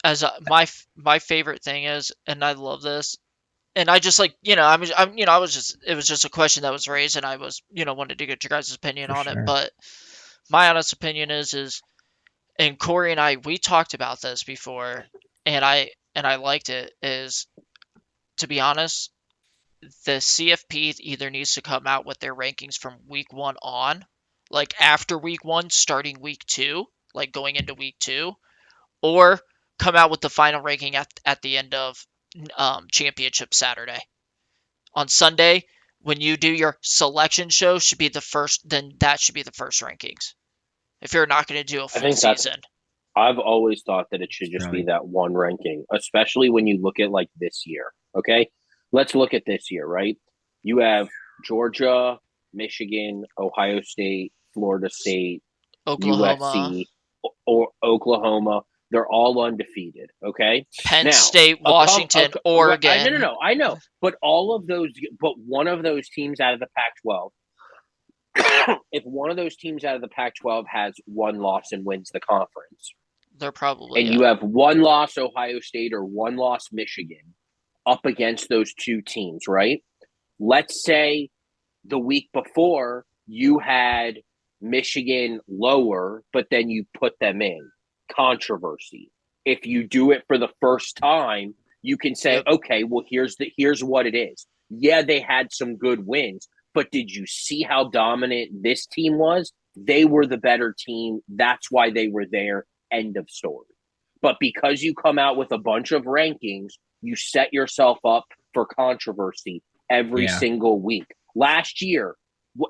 as my favorite thing is, and I love this, and I just it was just a question that was raised, and I was, wanted to get your guys' opinion on it. But my honest opinion is, and Corey and I, we talked about this before, and I liked it, is, to be honest, the CFP either needs to come out with their rankings from week 1 on, like after week 1, starting week 2, like going into week 2, or come out with the final ranking at the end of championship Saturday. On Sunday, when you do your selection show, should be the first. Then that should be the first rankings. If you're not going to do a full season, I've always thought that it should just be that one ranking, especially when you look at like this year. Okay, let's look at this year, right? You have Georgia, Michigan, Ohio State, Florida State, Oklahoma, USC, or Oklahoma. They're all undefeated. Okay. Penn Now, State, Washington, no, no, Oregon. no. I know, but all of those, but one of those teams out of the Pac-12, if one of those teams out of the Pac-12 has one loss and wins the conference, They're probably and you have one loss Ohio State or one loss Michigan up against those two teams, right? Let's say the week before you had Michigan lower, but then you put them in. Controversy. If you do it for the first time, you can say, Yep. okay, well, here's what it is. Yeah, they had some good wins, but did you see how dominant this team was? They were the better team. That's why they were there. End of story. But because you come out with a bunch of rankings, you set yourself up for controversy every single week. Last year,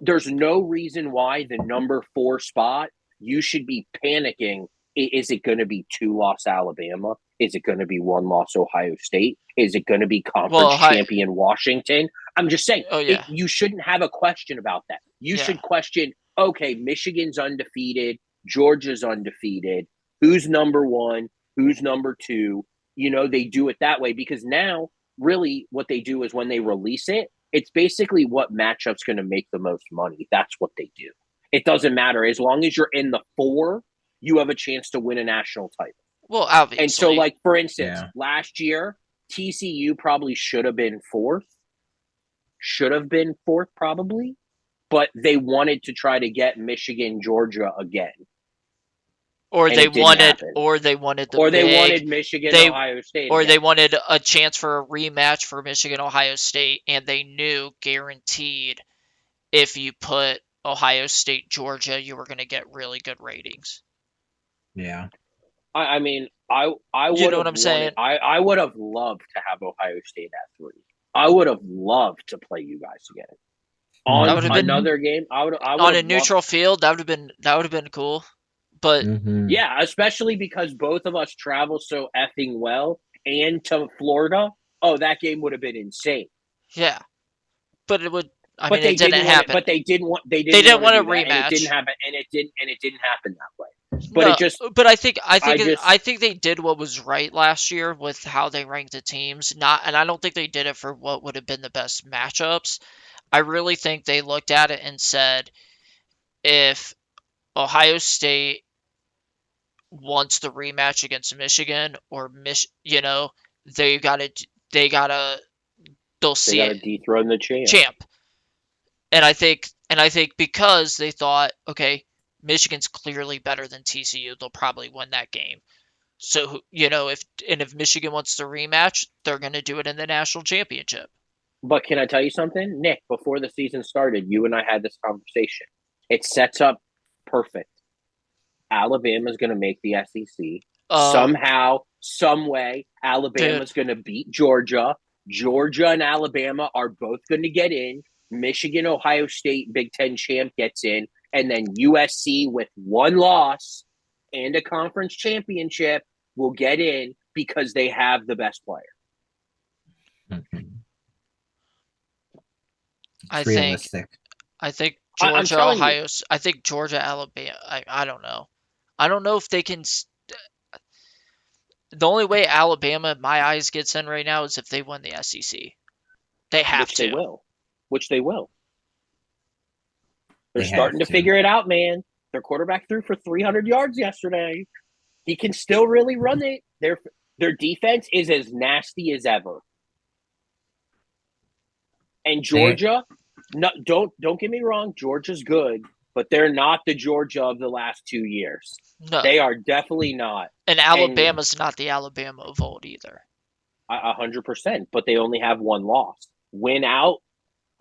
there's no reason why the number 4 spot you should be panicking. Is it going to be 2-loss Alabama? Is it going to be 1-loss Ohio State? Is it going to be conference champion Washington? I'm just saying, you shouldn't have a question about that. You should question, okay, Michigan's undefeated, Georgia's undefeated. Who's number 1? Who's number 2? They do it that way because now really what they do is when they release it, it's basically what matchup's going to make the most money. That's what they do. It doesn't matter. As long as you're in the 4, you have a chance to win a national title. Well, obviously. And so, like, for instance, last year, TCU probably should have been 4th. Should have been 4th probably. But they wanted to try to get Michigan, Georgia again. Or they wanted Michigan, Ohio State. Or they wanted a chance for a rematch for Michigan, Ohio State, and they knew guaranteed if you put Ohio State, Georgia, you were going to get really good ratings. Yeah. I mean, I would. You know what I'm saying? I would have loved to have Ohio State at 3. I would have loved to play you guys again on another game. I would on a neutral field. That would have been cool. But yeah, especially because both of us travel so effing well and to Florida. Oh, that game would have been insane. Yeah, but it would. It didn't happen. But they didn't want a rematch, and it didn't happen, and it didn't happen that way. But I think they did what was right last year with how they ranked the teams. And I don't think they did it for what would have been the best matchups. I really think they looked at it and said, if Ohio State wants the rematch against Michigan or they'll see it. Dethrone the champ. And I think because they thought, okay, Michigan's clearly better than TCU, they'll probably win that game. So, if Michigan wants the rematch, they're going to do it in the national championship. But can I tell you something, Nick? Before the season started, you and I had this conversation. It sets up perfect. Alabama's going to make the SEC. Somehow, some way, Alabama's going to beat Georgia. Georgia and Alabama are both going to get in. Michigan, Ohio State, Big Ten champ gets in. And then USC with one loss and a conference championship will get in because they have the best player. I think Georgia, Ohio. I think Georgia, Alabama. I don't know. I don't know if they can. The only way Alabama, in my eyes, gets in right now is if they win the SEC. They have to. Which they will. They're starting to figure it out, man. Their quarterback threw for 300 yards yesterday. He can still really run it. Their defense is as nasty as ever. And Georgia, don't get me wrong, Georgia's good, but they're not the Georgia of the last 2 years. No. They are definitely not. And Alabama's not the Alabama of old either. 100%, but they only have one loss. Win out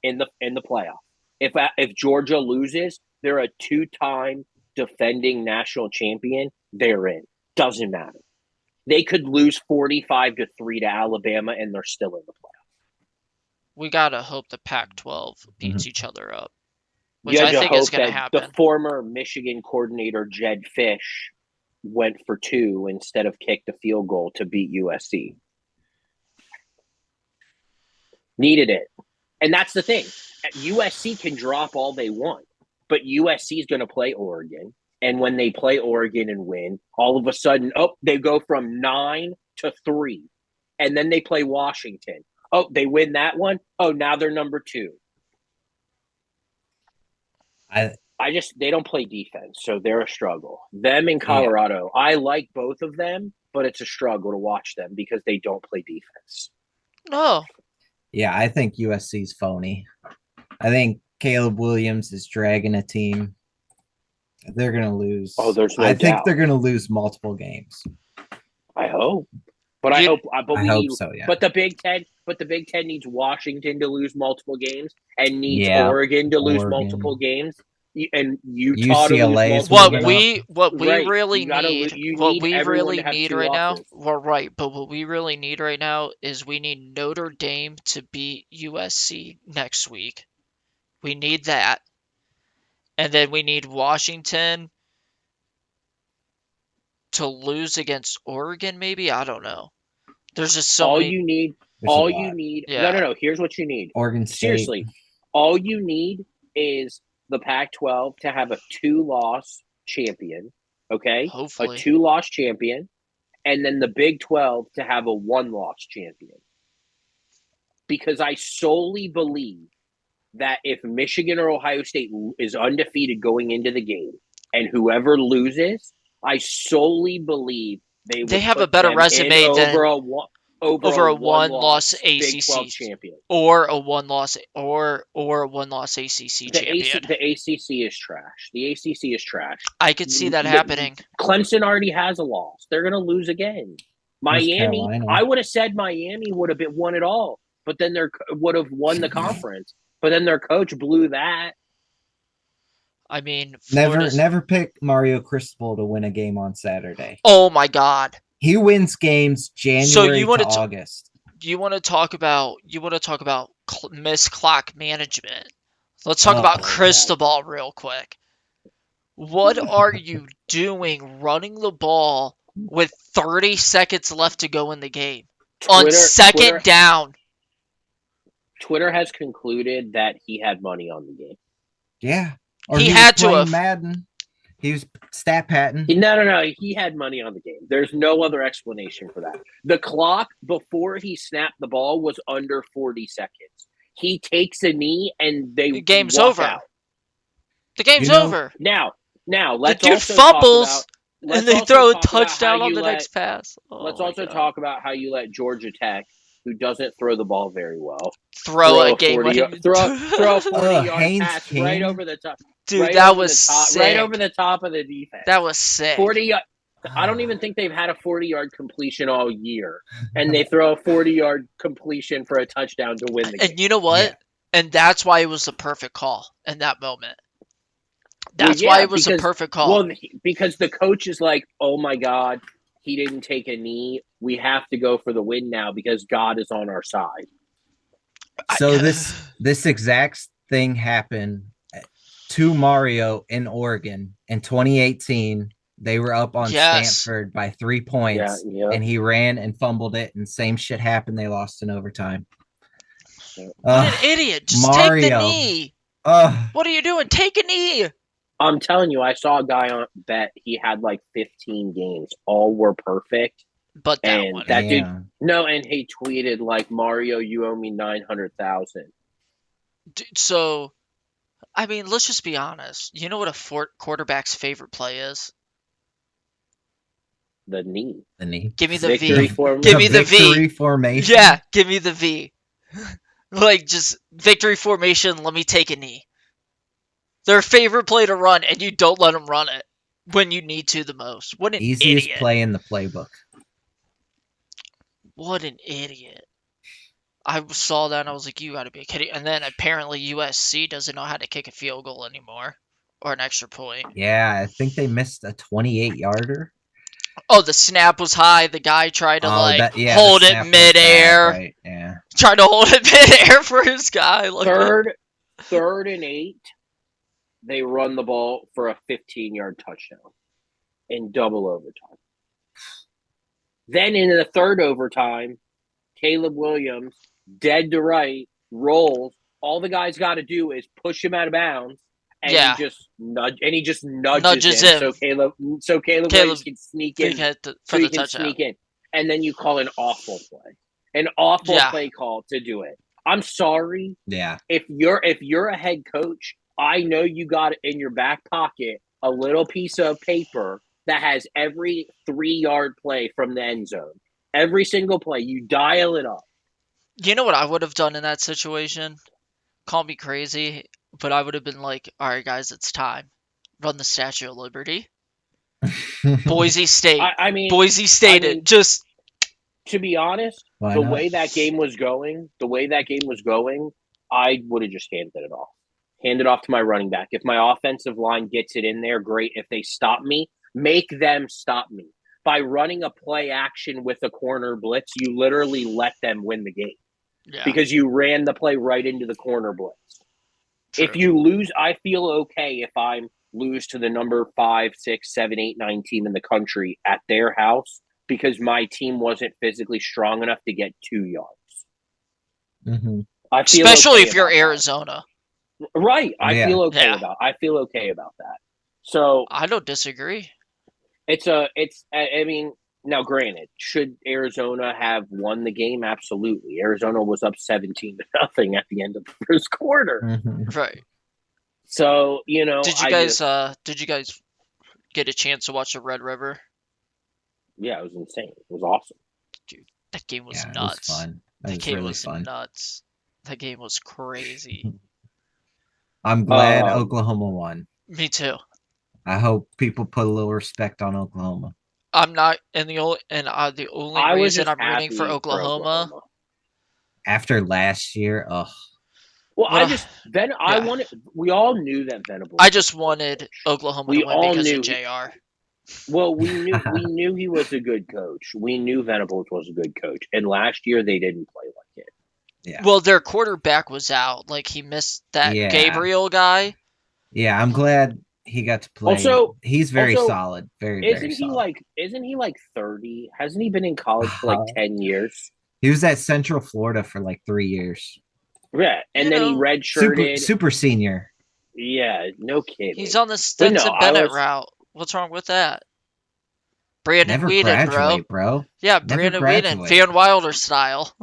in the playoff. If Georgia loses, they're a 2-time defending national champion. They're in. Doesn't matter. They could lose 45-3 to Alabama, and they're still in the playoff. We gotta hope the Pac-12 beats each other up, which I think is going to happen. The former Michigan coordinator Jed Fish went for 2 instead of kicked a field goal to beat USC. Needed it. And that's the thing. USC can drop all they want. but USC is going to play Oregon. And when they play Oregon and win, all of a sudden, they go from 9 to 3. And then they play Washington. They win that one. Now they're number 2. They don't play defense, so they're a struggle. Them in Colorado, I like both of them, but it's a struggle to watch them because they don't play defense. No. Yeah, I think USC's phony. I think Caleb Williams is dragging a team. They're going to lose. There's no I doubt. think they're going to lose multiple games. I hope. But I hope so, yeah. But the Big Ten needs Washington to lose multiple games and needs Oregon to lose multiple games. And Utah UCLA to lose what we right. really need need right now. Well, right, but what we really need right now is we need Notre Dame to beat USC next week. We need that, and then we need Washington to lose against Oregon. Maybe, I don't know. There's just so many. You need. Yeah. No. Here's what you need. Oregon State. Seriously, all you need is the Pac-12 to have a 2-loss champion, okay? Hopefully. A 2-loss champion, and then the Big 12 to have a 1-loss champion. Because I solely believe that if Michigan or Ohio State is undefeated going into the game, and whoever loses, I solely believe they have a better resume than over a one-loss ACC champion or a one-loss ACC champion. The ACC is trash. The ACC is trash. I could see that happening. Clemson already has a loss. They're going to lose again. Miami, I would have said Miami would have won it all, but then they would have won the conference. But then their coach blew that. I mean, never pick Mario Cristobal to win a game on Saturday. Oh my God. He wins games January to August. You want to talk about missed clock management? Let's talk about Cristobal real quick. What are you doing running the ball with 30 seconds left to go in the game on second down? Twitter has concluded that he had money on the game. Yeah. Or he had to have. Madden. He was stat patting. No. He had money on the game. There's no other explanation for that. The clock before he snapped the ball was under 40 seconds. He takes a knee and the game's over. Out. The game's over. Now let's the dude also fumbles talk about, and they throw a touchdown on the next pass. Let's also talk about how you let Georgia Tech, who doesn't throw the ball very well, throw a 40-yard pass right over the top. Dude, right that was sick. Right over the top of the defense. That was sick. 40. I don't even think they've had a 40-yard completion all year, and they throw a 40-yard completion for a touchdown to win the game. And you know what? Yeah. And that's why it was the perfect call in that moment. That's why it was a perfect call. Well, because the coach is like, oh my God, he didn't take a knee. We have to go for the win now because God is on our side. So this exact thing happened to Mario in Oregon in 2018. They were up on Stanford by 3 points, and he ran and fumbled it, and same shit happened. They lost in overtime. What an idiot. Just Mario. Take the knee. What are you doing? Take a knee. I'm telling you, I saw a guy on bet. He had like 15 games. All were perfect. But that one. That dude, no, and he tweeted like, Mario, you owe me 900,000. So, I mean, let's just be honest. You know what a quarterback's favorite play is? The knee. Give me the victory V. Give me the victory V. Formation. Yeah, give me the V. Like, just victory formation, let me take a knee. Their favorite play to run, and you don't let them run it when you need to the most. What an easiest idiot. Play in the playbook. What an idiot. I saw that and I was like, you gotta be kidding. And then apparently USC doesn't know how to kick a field goal anymore. Or an extra point. Yeah, I think they missed a 28-yarder. Oh, the snap was high. The guy tried to hold it midair. Right, yeah. Tried to hold it midair for his guy. Third and 8. They run the ball for a 15-yard touchdown in double overtime. Then in the third overtime, Caleb Williams, dead to right, rolls. All the guys got to do is push him out of bounds, and Yeah, he just nudges nudges him him. so Caleb Caleb Williams can sneak big in, head so for he the can touchdown. sneak in, and then you call an awful Yeah, play call to do it. I'm sorry. Yeah. If you're a head coach, I know you got in your back pocket a little piece of paper that has every 3-yard play from the end zone. Every single play, you dial it up. you know what I would have done in that situation? Call me crazy, but I would have been like, all right, guys, it's time. Run the Statue of Liberty. Boise State. I mean, Boise I State. It mean, just to be honest, Why the not? way that game was going, I would have just handed it off. Hand it off to my running back. If my offensive line gets it in there, great. If they stop me, make them stop me. By running a play action with a corner blitz, you literally let them win the game yeah, because you ran the play right into the corner blitz. If true. you lose, I feel okay if I lose to the number 5, 6, 7, 8, 9 team in the country at their house because my team wasn't physically strong enough to get 2 yards. Mhm. I feel Especially okay if you're about Arizona. that. Right. Yeah. Yeah, I feel okay about that. So I don't disagree. I mean, now granted, should Arizona have won the game? Absolutely. Arizona was up 17-0 at the end of the first quarter. Mhm. Right. So, Did you guys get a chance to watch the Red River? yeah, it was insane. It was awesome. Dude, that game was Yeah, it was nuts. fun. That That was game really was fun. nuts. That game was crazy. I'm glad Um, Oklahoma won. Me too. I hope people put a little respect on Oklahoma. I'm not, the only I was reason just I'm rooting for happy for Oklahoma. Oklahoma. After last year, Well, What? Yeah, we all knew that Venables I was just a good wanted coach. Oklahoma to We win all because of knew Jr. well, we knew he was a good coach. We knew Venables was a good coach. And last year they didn't play like it. yeah, Well, their quarterback was out. Like he missed that yeah, Gabriel guy. yeah. I'm glad he got to play. Also, He's very also, solid, very, very solid. isn't he like 30? Hasn't he been in college for like 10 years? He was at Central Florida for like 3 years. Yeah, You and then he know, Super, redshirted. super senior. Yeah, no he's kidding. on the But no, Stetson Bennett route. What's wrong with that? Brandon Never Whedon, bro. graduate, bro. Yeah, Never Brandon Whedon, graduate. Van Wilder style.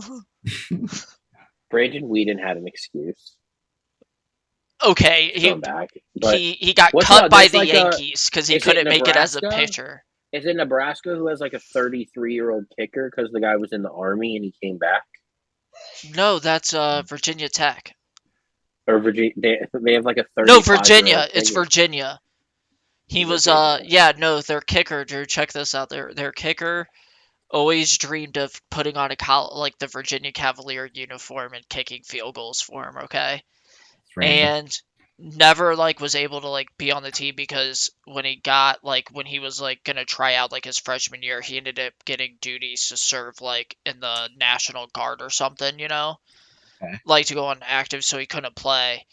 Brandon Whedon had an excuse Okay, going back. But he got what's cut up? by There's the like Yankees because he is it couldn't make it as a Nebraska? pitcher. Is it Nebraska who has like a 33-year-old kicker because the guy was in the army and he came back? No, that's Virginia Tech. Or Virginia? They have like a No, 35-year-old Virginia. It's kicker. Virginia. He Is it was Virginia? yeah, no, their kicker, Drew, check this out. Their kicker always dreamed of putting on like the Virginia Cavalier uniform and kicking field goals for him, okay? It's random. And never like was able to like be on the team because when he was like gonna try out like his freshman year, he ended up getting duties to serve like in the National Guard or something, Okay. like to go on active, so he couldn't play.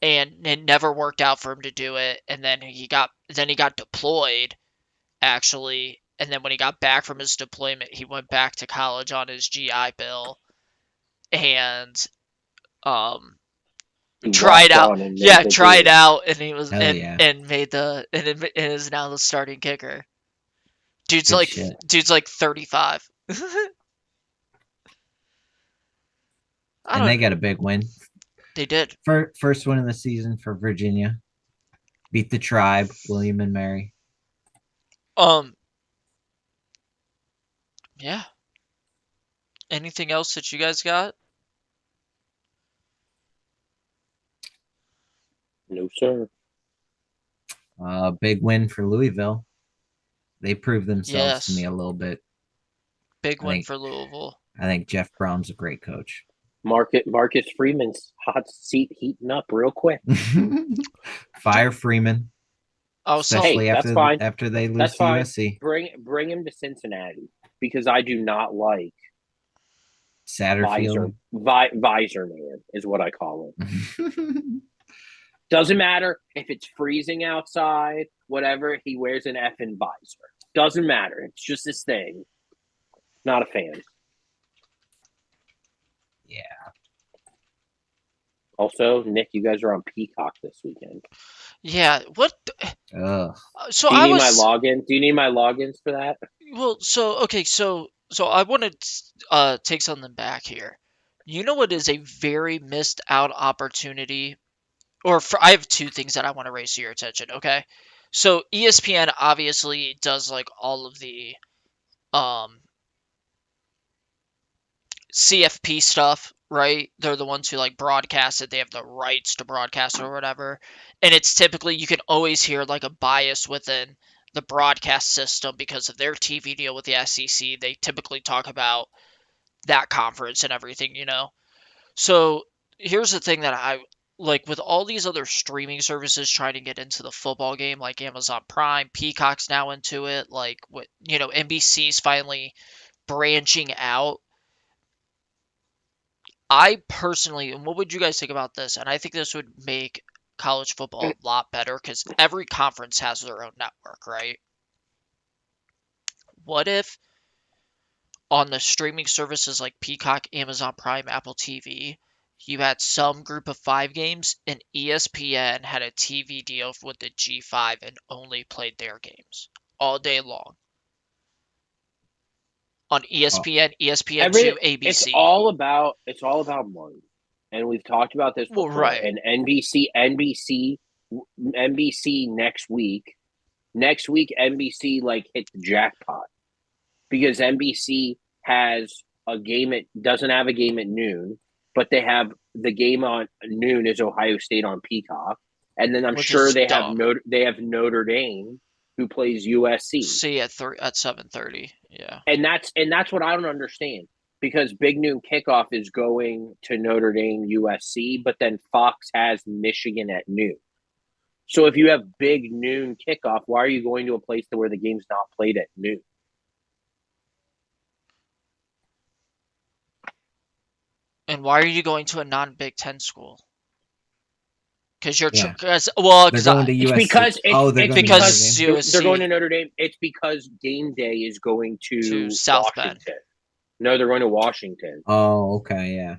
And it never worked out for him to do it. And then he got deployed actually. And then when he got back from his deployment, he went back to college on his GI Bill and um He tried walked out. on and Yeah, made the tried team. out, and he was Hell yeah. and made and is now the starting kicker. Dude's Good like shit. 35. And they got a big win. They did. First win of the season for Virginia. Beat the Tribe, William and Mary. Yeah. Anything else that you guys got? No, sir. Big win for Louisville. They proved themselves to me Yes. a little bit. Big I win think for Louisville. I think Jeff Brom's a great coach. Marcus Freeman's hot seat heating up real quick. Fire Freeman, I was telling especially Hey, that's fine. after they lose That's to fine. USC. Bring him to Cincinnati because I do not like Satterfield. visor man is what I call him. Doesn't matter if it's freezing outside, whatever. He wears an effing visor. Doesn't matter. It's just this thing. Not a fan. Yeah. Also, Nick, you guys are on Peacock this weekend. Yeah. What? Ugh. So Do you I need my was login? Do you need my logins for that? well. So okay. So I want to take something back here. You know what is a very missed out opportunity? I have two things that I want to raise to your attention. Okay. So ESPN obviously does like all of the um CFP stuff, right? They're the ones who like broadcast it. They have the rights to broadcast it or whatever. And it's typically you can always hear like a bias within the broadcast system because of their TV deal with the SEC. They typically talk about that conference and everything, you know. So here's the thing that I like with all these other streaming services trying to get into the football game, like Amazon Prime, Peacock's now into it, like what NBC's finally branching out. I personally, and what would you guys think about this? And I think this would make college football a lot better because every conference has their own network, right? What if on the streaming services like Peacock, Amazon Prime, Apple TV, you had some group of 5 games and ESPN had a TV deal with the G5 and only played their games all day long on Oh, ESPN, ESPN2, Every ABC? it's all about money, and we've talked about this Well, before. right. And NBC next week NBC like hit the jackpot because NBC has a game at doesn't have a game at noon, but they have the game on noon is Ohio State on Peacock, and then I'm Which sure is dumb. They have Notre Dame who plays USC, See at 7:30. Yeah. and that's what I don't understand because Big Noon Kickoff is going to Notre Dame USC, but then Fox has Michigan at noon. So if you have Big Noon Kickoff, why are you going to a place where the game's not played at noon? And why are you going to a non-Big Ten school? Because you're yeah. because well, They're because going to It's USC. because Oh, they're it's going to because Notre because Dame. they're going USC to Notre Dame. It's because game day is going to to South Bend. Washington. No, they're going to Washington Oh, okay, yeah.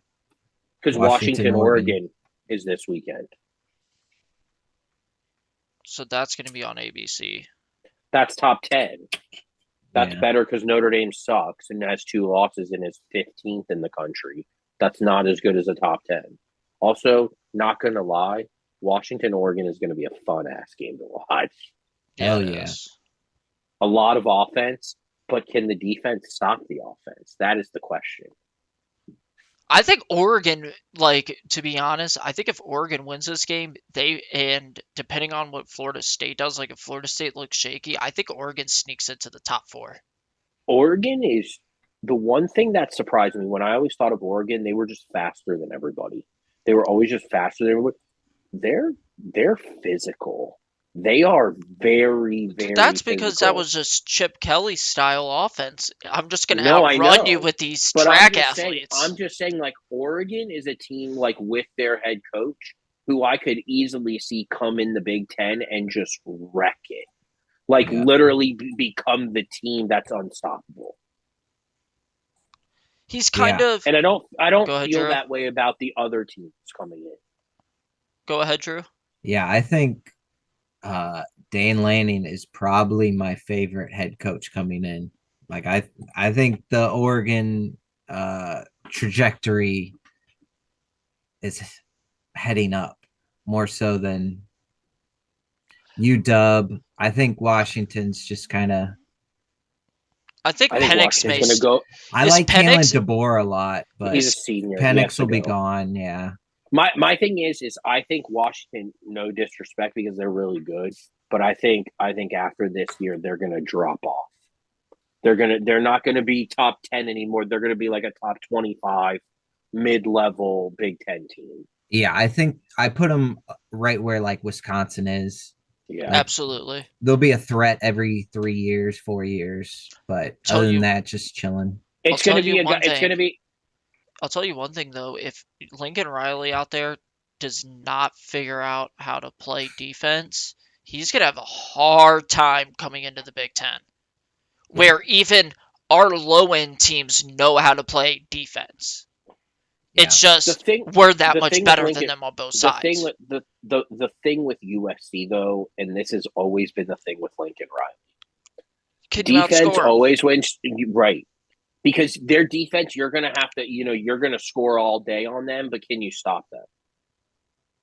because Washington, Oregon. Oregon is this weekend. So that's going to be on ABC. That's top 10. That's Yeah. better because Notre Dame sucks and has 2 losses and is 15th in the country. That's not as good as a top 10. Also, not going to lie, Washington, Oregon is going to be a fun ass game to watch. Yeah, Hell it yeah. is. A lot of offense, but can the defense stop the offense? That is the question. I think Oregon, like to be honest, I think if Oregon wins this game, and depending on what Florida State does, like if Florida State looks shaky, I think Oregon sneaks into the top 4. Oregon is the one thing that surprised me when I always thought of Oregon, they were just faster than everybody. They were always just faster than everybody. They're physical. They are very, very That's because that physical. was just Chip Kelly style offense. I'm just going to No, I outrun you know. with these But track athletes. I'm just saying, like Oregon is a team like with their head coach who I could easily see come in the Big Ten and just wreck it, like Yeah. literally become the team that's unstoppable. He's kind Yeah. of. And I don't Go ahead, feel Drew. that way about the other teams coming in. Go ahead, Drew. Yeah, I think Dan Lanning is probably my favorite head coach coming in. Like I think the Oregon trajectory is heading up more so than UW. I think Washington's just kind of. I think I think Penix Washington's may. going to go. I Is like Penix? Kalen DeBoer a lot, but He's a senior. Penix will be go. gone. Yeah. My thing is I think Washington, no disrespect because they're really good, but I think after this year they're gonna drop off. They're not gonna be top 10 anymore. They're gonna be like a top 25 mid-level Big Ten team. Yeah, I think I put them right where like Wisconsin is. Yeah, Like, Absolutely. there'll be a threat every 3 years, 4 years, but Tell other than you- that, just chilling. it's tell gonna you be one it's thing. gonna be I'll tell you one thing though, if Lincoln Riley out there does not figure out how to play defense, he's gonna have a hard time coming into the Big Ten. Where even our low end teams know how to play defense. Yeah. It's The just thing, we're that the much thing with better than Lincoln, them on both the thing sides. with the thing with USC though, and this has always been the thing with Lincoln Riley. Can you Defense outscore them? always wins, right? Because their defense, you're gonna have to, you're gonna score all day on them, but can you stop them?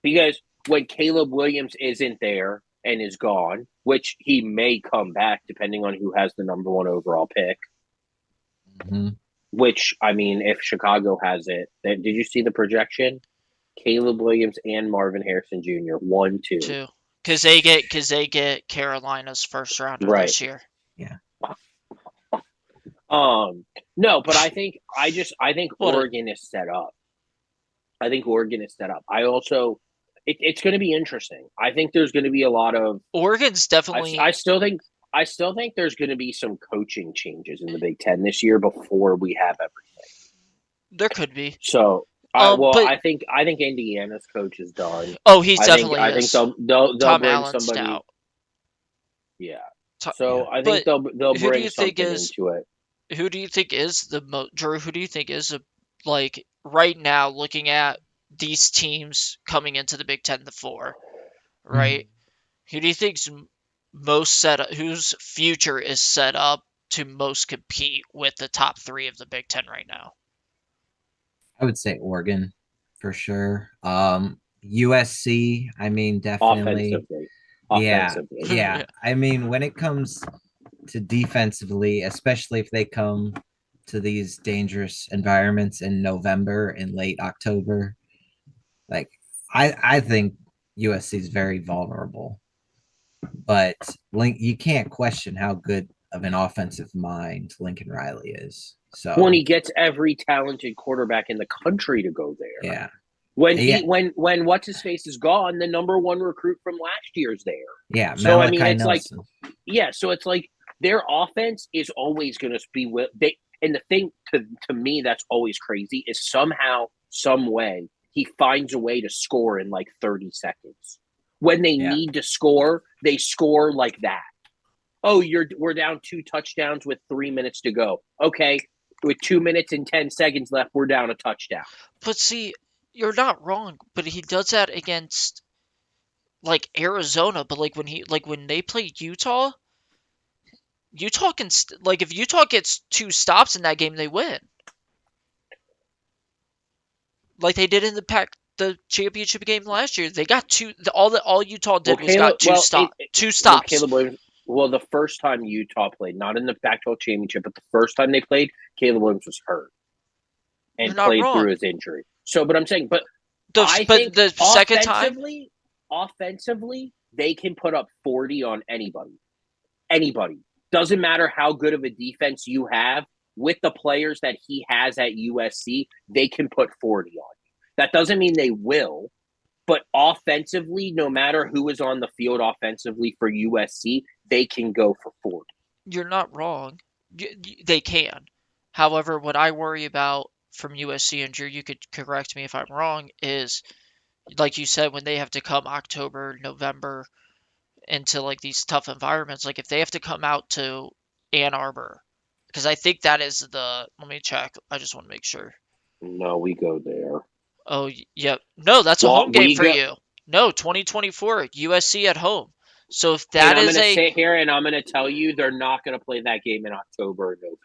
Because when Caleb Williams isn't there and is gone, which he may come back depending on who has the number one overall pick. Mm-hmm. Which, I mean, if Chicago has it, did you see the projection? Caleb Williams and Marvin Harrison Jr. 1, 2. Too, because they get Carolina's first rounder Right. this year. Yeah. No, but I think What a- Oregon is set up. I think Oregon is set up. I also, it's going to be interesting. I think there's going to be a lot of. Oregon's definitely. I still think there's going to be some coaching changes in the Big Ten this year before we have everything. There could be. So, But I think Indiana's coach is done. oh, he's I definitely think is. they'll Tom bring Allen's somebody. out. Yeah. Yeah. So I think But they'll who do bring you think something is into it. who do you think is the most Drew? Who do you think is like right now looking at these teams coming into the Big Ten, the four, right? Who do you think's most set up? Whose future is set up to most compete with the top three of the Big Ten right now? I would say Oregon for sure. USC, I mean, definitely. Offensively. Yeah. Offensively. Yeah. I mean, when it comes to defensively, especially if they come to these dangerous environments in November and late October, like I think USC is very vulnerable. But you can't question how good of an offensive mind Lincoln Riley is. So When he gets every talented quarterback in the country to go there. yeah. When what's his face is gone, the number one recruit from last year's there. Yeah, So Malachi I mean, it's Nelson. so it's like their offense is always going to be they. And the thing to me that's always crazy is somehow, some way, he finds a way to score in like 30 seconds. When they need to score, they score like that. Oh, we're down 2 touchdowns with 3 minutes to go. Okay, with 2 minutes and 10 seconds left, we're down a touchdown. But see, you're not wrong. But he does that against like Arizona. But when they play Utah, Utah can if Utah gets 2 stops in that game, they win. Like they did in the championship game last year. They got two. All Utah did was got two stops. Caleb Williams. Well, the first time Utah played, not in the Pac-12 championship, but the first time they played, Caleb Williams was hurt and played through his injury. So, but I'm saying, the second time, offensively, they can put up 40 on anybody. Anybody. Doesn't matter how good of a defense you have. With the players that he has at USC, they can put 40 on you. That doesn't mean they will, but offensively, no matter who is on the field offensively for USC, they can go for 40. You're not wrong. They can. However, what I worry about from USC, and Drew, you could correct me if I'm wrong, is like you said, when they have to come October, November into like these tough environments, like if they have to come out to Ann Arbor, because I think that is let me check. I just want to make sure. No, we go there. Oh, yep. No, that's a home game for you. No, 2024 USC at home. So if that is I'm going to sit here and I'm going to tell you they're not going to play that game in October or November.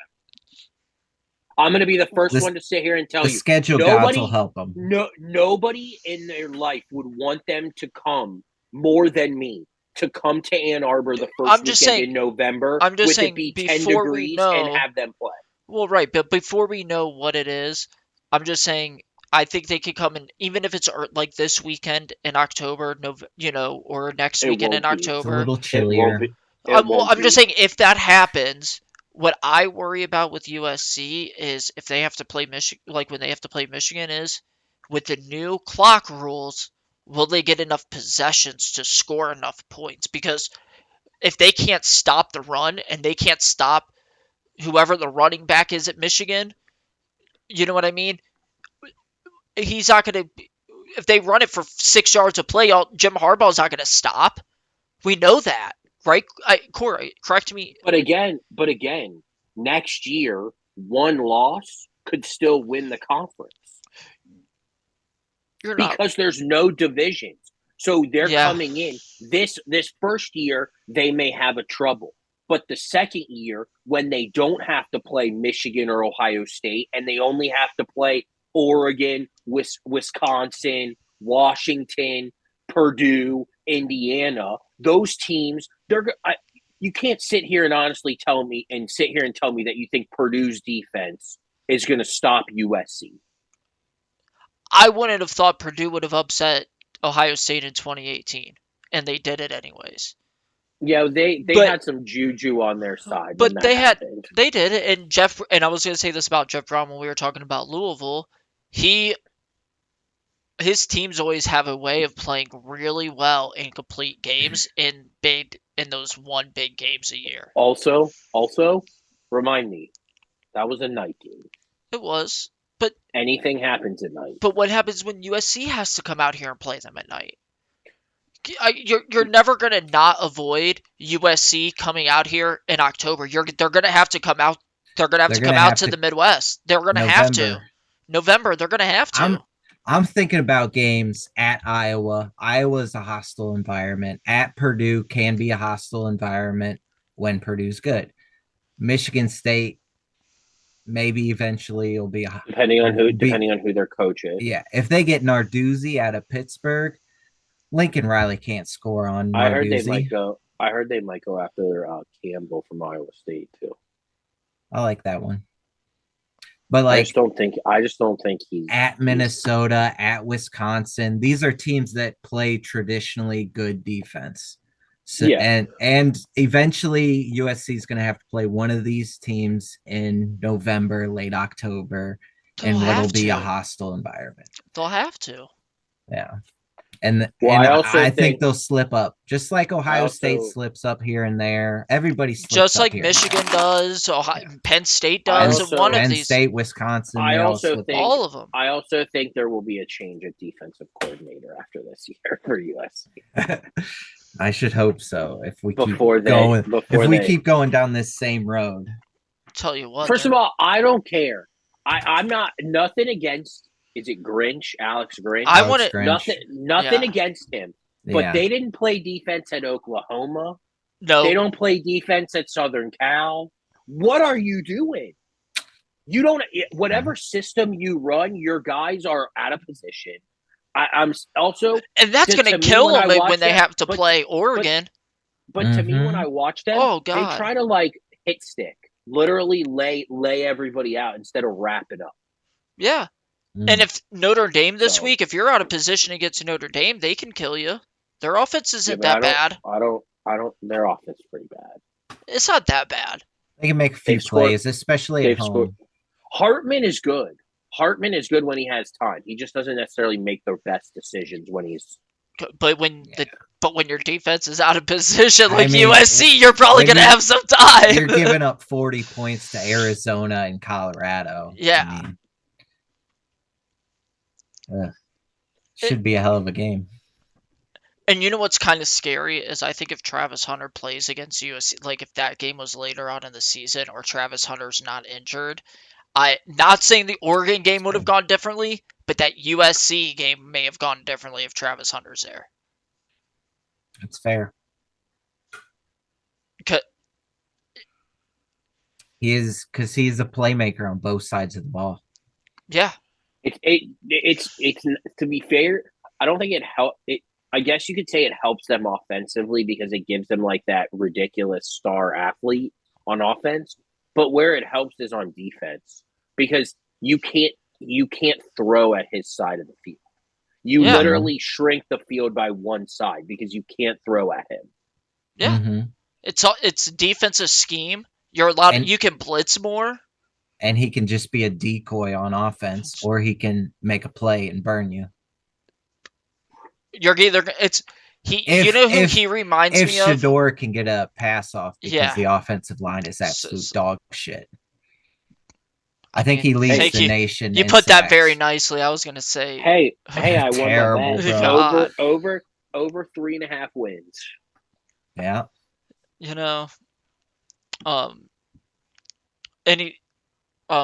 I'm going to be the first one to sit here and tell you. The schedule gods will help them. Nobody in their life would want them to come more than me. To come to Ann Arbor the first weekend in November, I'm just saying, it be 10 degrees and have them play. Well, right, but before we know what it is, I'm just saying I think they could come in, even if it's like this weekend in October, or next weekend in October. It's a little chillier. I'm just saying if that happens, what I worry about with USC is if they have to play Michigan, like when they have to play Michigan, is with the new clock rules. Will they get enough possessions to score enough points? Because if they can't stop the run and they can't stop whoever the running back is at Michigan, you know what I mean? He's not going to. If they run it for 6 yards of play, Jim Harbaugh's not going to stop. We know that, right? Corey, correct me. But again, next year, one loss could still win the conference. You're not. because there's no divisions. So they're Yeah. coming in this first year they may have a trouble. But the second year when they don't have to play Michigan or Ohio State and they only have to play Oregon, Wisconsin, Washington, Purdue, Indiana, those teams you can't sit here and honestly tell me that you think Purdue's defense is going to stop USC. I wouldn't have thought Purdue would have upset Ohio State in 2018, and they did it anyways. Yeah, they But had some juju on their side when but that happened. they did it, and I was gonna say this about Jeff Brown when we were talking about Louisville. His teams always have a way of playing really well in complete games in those one big games a year. Also, remind me, that was a night game. It was, but Anything happens at night. what happens when USC has to come out here and play them at night? You're never gonna not avoid USC coming out here in October. They're gonna have to come out. They're gonna have to come out to the Midwest. They're gonna have to. November. They're gonna have to. I'm thinking about games at Iowa. Iowa's a hostile environment. At Purdue can be a hostile environment when Purdue's good. Michigan State maybe eventually will be depending on who their coach is. Yeah, if they get Narduzzi out of Pittsburgh, Lincoln Riley can't score on Narduzzi. I heard they might go after Campbell from Iowa State too. I like that one. But like, I just don't think he's at Minnesota, at Wisconsin. These are teams that play traditionally good defense. So, yeah. and eventually USC is going to have to play one of these teams in November, late October, in what'll be a hostile environment. They'll have to. Yeah. I think they'll slip up, just like Ohio State slips up here and there. Everybody slips just up like here Michigan does, Penn State does, and one of these. Penn State, Wisconsin. I also think all of them. I also think there will be a change at defensive coordinator after this year for USC. I should hope so. If we keep going down this same road. I'll tell you what. First of all, I don't care. I'm not nothing against. Is it Grinch? Alex Grinch? I want nothing against him. But they didn't play defense at Oklahoma. No. They don't play defense at Southern Cal. What are you doing? You don't whatever system you run, your guys are out of position. I'm also and that's going to kill them when they have to play Oregon. But to me, when I watch them, they try to like hit stick, literally lay everybody out instead of wrap it up. Yeah. And if Notre Dame this week, if you're out of position against Notre Dame, they can kill you. Their offense isn't that bad. I don't. Their offense is pretty bad. It's not that bad. They can make a few plays, especially at home. Hartman is good. Hartman is good when he has time. He just doesn't necessarily make the best decisions when he's. But when your defense is out of position like USC, you're probably going to have some time. You're giving up 40 points to Arizona and Colorado. Yeah. Should be a hell of a game. And you know what's kind of scary is I think if Travis Hunter plays against USC, like if that game was later on in the season or Travis Hunter's not injured, not saying the Oregon game would have gone differently, but that USC game may have gone differently if Travis Hunter's there. That's fair. Because he's a playmaker on both sides of the ball. Yeah. It's to be fair, I don't think it help. I guess you could say it helps them offensively because it gives them like that ridiculous star athlete on offense. But where it helps is on defense because you can't throw at his side of the field. You literally shrink the field by one side because you can't throw at him. Yeah, it's defensive scheme. You're allowed. You can blitz more. And he can just be a decoy on offense, or he can make a play and burn you. You're either who he reminds me of. If Shedeur can get a pass off because the offensive line is absolute dog shit. I think he leads the nation. You put that very nicely. I was gonna say. Hey, I won terrible, my bet. Over 3.5 wins. Yeah.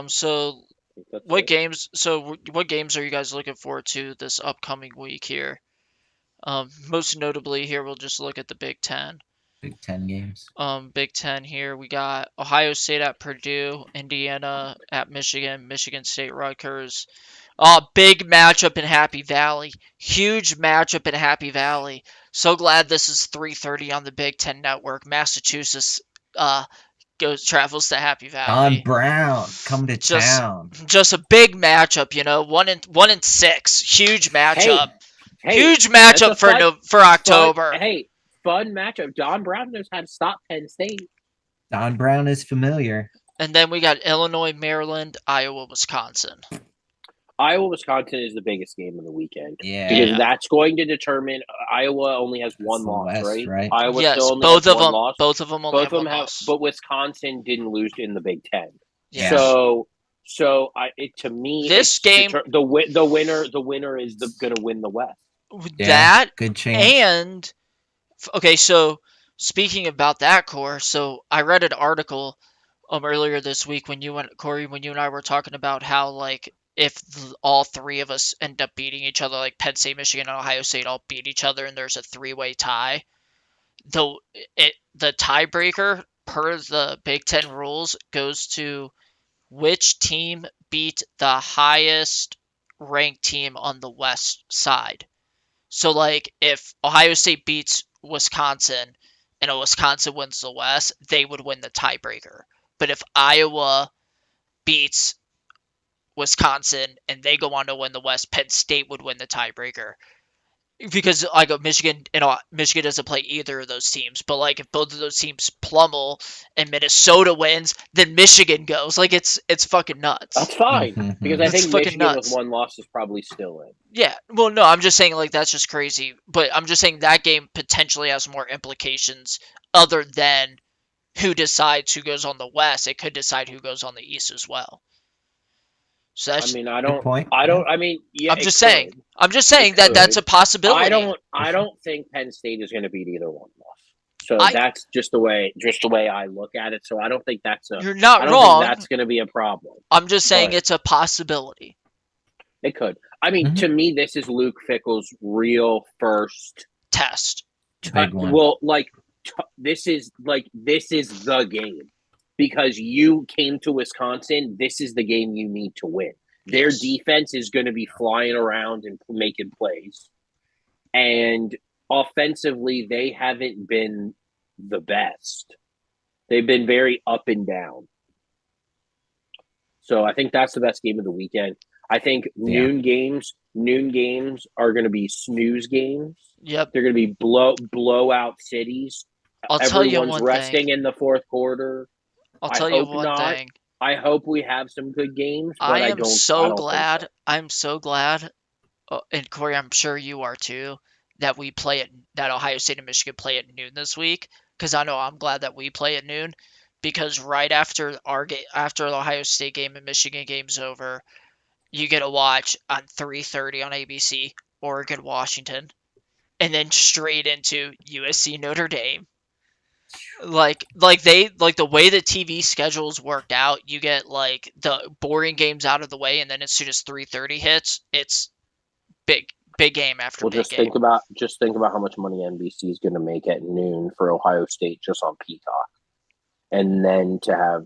So think that's What it. games? So what games are you guys looking forward to this upcoming week here? Most notably here, we'll just look at the Big Ten. Big Ten games. Big Ten here, we got Ohio State at Purdue, Indiana at Michigan, Michigan State Rutgers. Big matchup in Happy Valley. Huge matchup in Happy Valley. So glad this is 3:30 on the Big Ten Network. Massachusetts travels to Happy Don Valley. Brown, come to Just town. just a big matchup, 1 and 6. Huge Hey, matchup. hey, Huge that's a matchup for fun, for fun. October. Hey, fun matchup. Don Brown knows how to stop Penn State. Don Brown is familiar. And then we got Illinois, Maryland, Iowa, Wisconsin. Iowa, Wisconsin is the biggest game of the weekend because Yeah. that's going to determine. Iowa only has one the loss, West, right? Iowa Yes, still only has one loss. both of them only Both have of them one have, loss. but Wisconsin didn't lose in the Big Ten. Yeah. So to me, This game, the winner is going to win the West. that good chance. and okay, so speaking about that core, so I read an article earlier this week when Corey, when you and I were talking about how like if all three of us end up beating each other, like Penn State, Michigan, and Ohio State all beat each other, and there's a three-way tie. Though the tiebreaker per the Big Ten rules goes to which team beat the highest ranked team on the West side. So like if Ohio State beats Wisconsin and Wisconsin wins the West, they would win the tiebreaker. But if Iowa beats Wisconsin and they go on to win the West, Penn State would win the tiebreaker. Because like Michigan, Michigan doesn't play either of those teams. But like if both of those teams pummel and Minnesota wins, then Michigan goes. Like it's fucking nuts. That's fine because I It's think fucking Michigan nuts. with one loss is probably still in. Yeah, well, no, I'm just saying like that's just crazy. But I'm just saying that game potentially has more implications other than who decides who goes on the West. It could decide who goes on the East as well. So that's. I mean, Good point. I mean, yeah. I'm just saying. I'm just saying that that's a possibility. I don't think Penn State is going to beat either one of us. So I- that's just the way I look at it. So I don't think that's a. You're not I don't wrong. think that's going to be a problem. I'm just saying But- it's a possibility. It could. I mean, to me, this is Luke Fickell's real first Test. Big one. Well, this is the game because you came to Wisconsin. This is the game you need to win. Their Yes. defense is going to be flying around and making plays, and offensively, they haven't been the best. They've been very up and down. So I think that's the best game of the weekend. I think noon games are going to be snooze games. Yep. They're going to be blowout cities. I'll tell you Everyone's one resting thing. in the fourth quarter. I'll I tell you hope one not. thing. I hope we have some good games, but I I am don't. so I don't glad. Think I'm so glad, and Corey, I'm sure you are too, that that Ohio State and Michigan play at noon this week. Because I know I'm glad that we play at noon. Because right after after the Ohio State game and Michigan game's over, you get to watch on 3:30 on ABC Oregon Washington, and then straight into USC Notre Dame. Like the way the TV schedules worked out, you get like the boring games out of the way, and then as soon as 3:30 hits, it's big game after Well, big just game. think about how much money NBC is going to make at noon for Ohio State just on Peacock, and then to have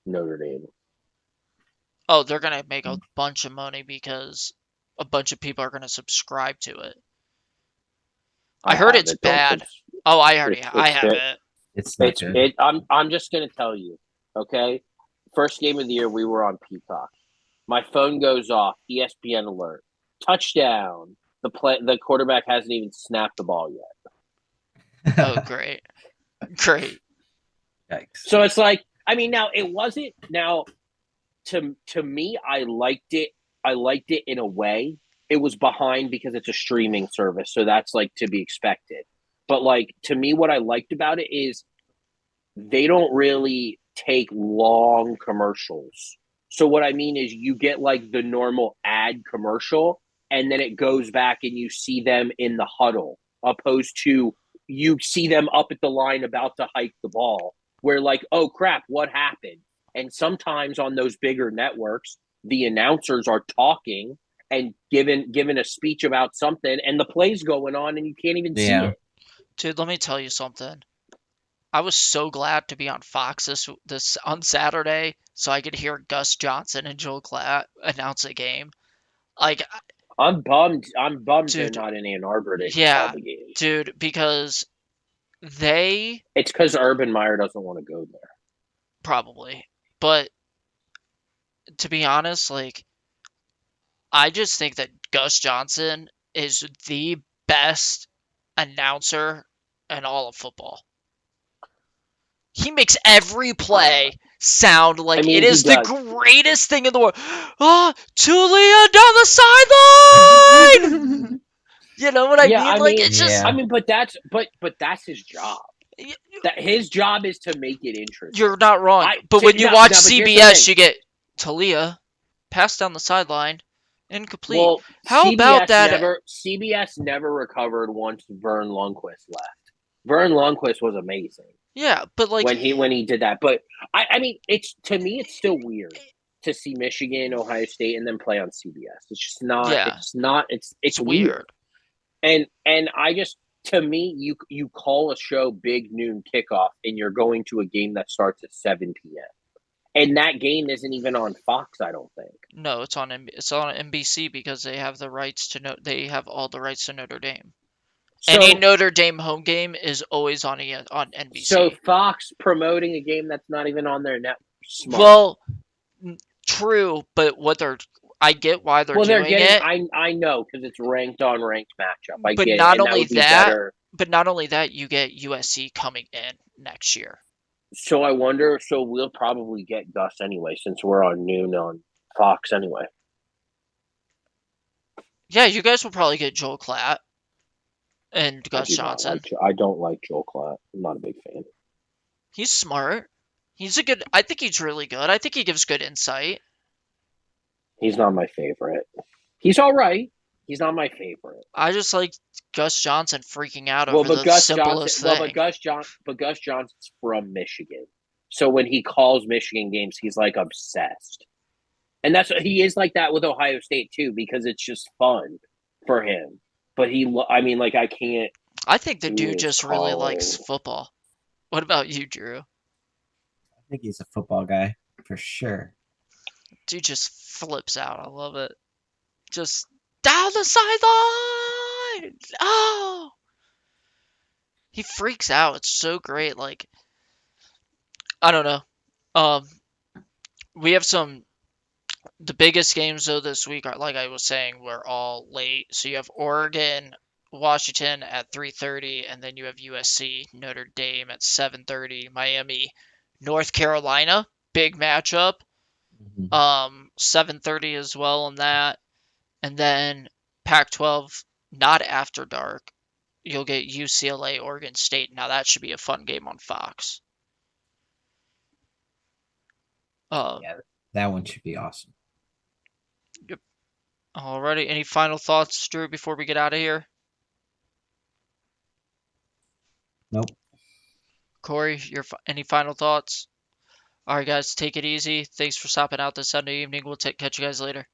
Notre Dame. Oh, they're gonna make a bunch of money because a bunch of people are gonna subscribe to it. I heard it's bad. Oh, I have it. It's not good. I'm just gonna tell you, okay? First game of the year, we were on Peacock. My phone goes off. ESPN alert. Touchdown. The quarterback hasn't even snapped the ball yet. Oh, great. Yikes. So it's like, I mean, now it wasn't. Now, to me, I liked it. I liked it in a way. It was behind because it's a streaming service, so that's like to be expected. But like to me, what I liked about it is they don't really take long commercials. So what I mean is you get like the normal ad commercial and then it goes back and you see them in the huddle opposed to you see them up at the line about to hike the ball where like, oh crap, what happened? And sometimes on those bigger networks, the announcers are talking and giving a speech about something, and the play's going on, and you can't even see Yeah. it. Dude, let me tell you something. I was so glad to be on Fox this on Saturday so I could hear Gus Johnson and Joel Klatt announce a game. Like, I'm bummed. I'm bummed they're dude, not in Ann Arbor to call yeah, the games. dude, because they It's because Urban Meyer doesn't want to go there. probably, but to be honest, like, I just think that Gus Johnson is the best announcer in all of football. He makes every Uh, play sound I like it mean, he is the does. greatest thing in the world. Ah, Tulia down the sideline. You know what I Yeah, mean? Like it's just I Yeah. mean, but that's his job. That his job is to make it interesting. you're not wrong. I But to, when you no, watch no, but here's the CBS, thing. you get Talia pass down the sideline, incomplete. Well, How about that? CBS never recovered once Vern Lundquist left. Vern Lundquist was amazing Yeah, but like, when he did that. But I mean, it's to me, it's still weird to see Michigan, Ohio State, and then play on CBS. It's just not. yeah, It's not. it's It's weird. weird. And I just to me, you call a show big noon kickoff, and you're going to a game that starts at 7 p.m. And that game isn't even on Fox. I don't think. No, it's on NBC because they have the rights to they have all the rights to Notre Dame. Any So Notre Dame home game is always on so NBC. Fox promoting a game that's not even on their network. Smart. Well, true, but I get why they're Well, they're doing getting. it, I know because it's ranked on ranked matchup. I but get it, not and that only would be that, better. you get USC coming in next year. So I wonder. So we'll probably get Gus anyway, since we're on noon on Fox anyway. Yeah, you guys will probably get Joel Klatt and I Gus do not Johnson. like. I don't like Joel Klatt. I'm not a big fan. He's smart. I think he's really good. I think he gives good insight. He's not my favorite. He's all right. He's not my favorite. I just like Gus Johnson freaking out Well, over but the Gus Johnson. simplest Well, thing. but Gus Johnson's from Michigan, so when he calls Michigan games, he's like obsessed, and that's he is like that with Ohio State too because it's just fun for him. But I mean, like I can't I think the do dude his just really likes calling. football. What about you, Drew? I think he's a football guy for sure. Dude just flips out. I love it. Just down the sideline. Oh, he freaks out. It's so great. Like, I don't know. Um, we have the biggest games though this week are, like I was saying, we're all late. So you have Oregon, Washington at 3:30, and then you have USC, Notre Dame at 7:30, Miami, North Carolina, big matchup. Mhm. 7:30 as well on that. And then Pac-12, not after dark. You'll get UCLA, Oregon State. Now that should be a fun game on Fox. Um, Yeah, that one should be awesome. yep. Alrighty. Any final thoughts, Drew, before we get out of here? Nope. Corey, any final thoughts? All right, guys, take it easy. Thanks for stopping out this Sunday evening. We'll catch you guys later.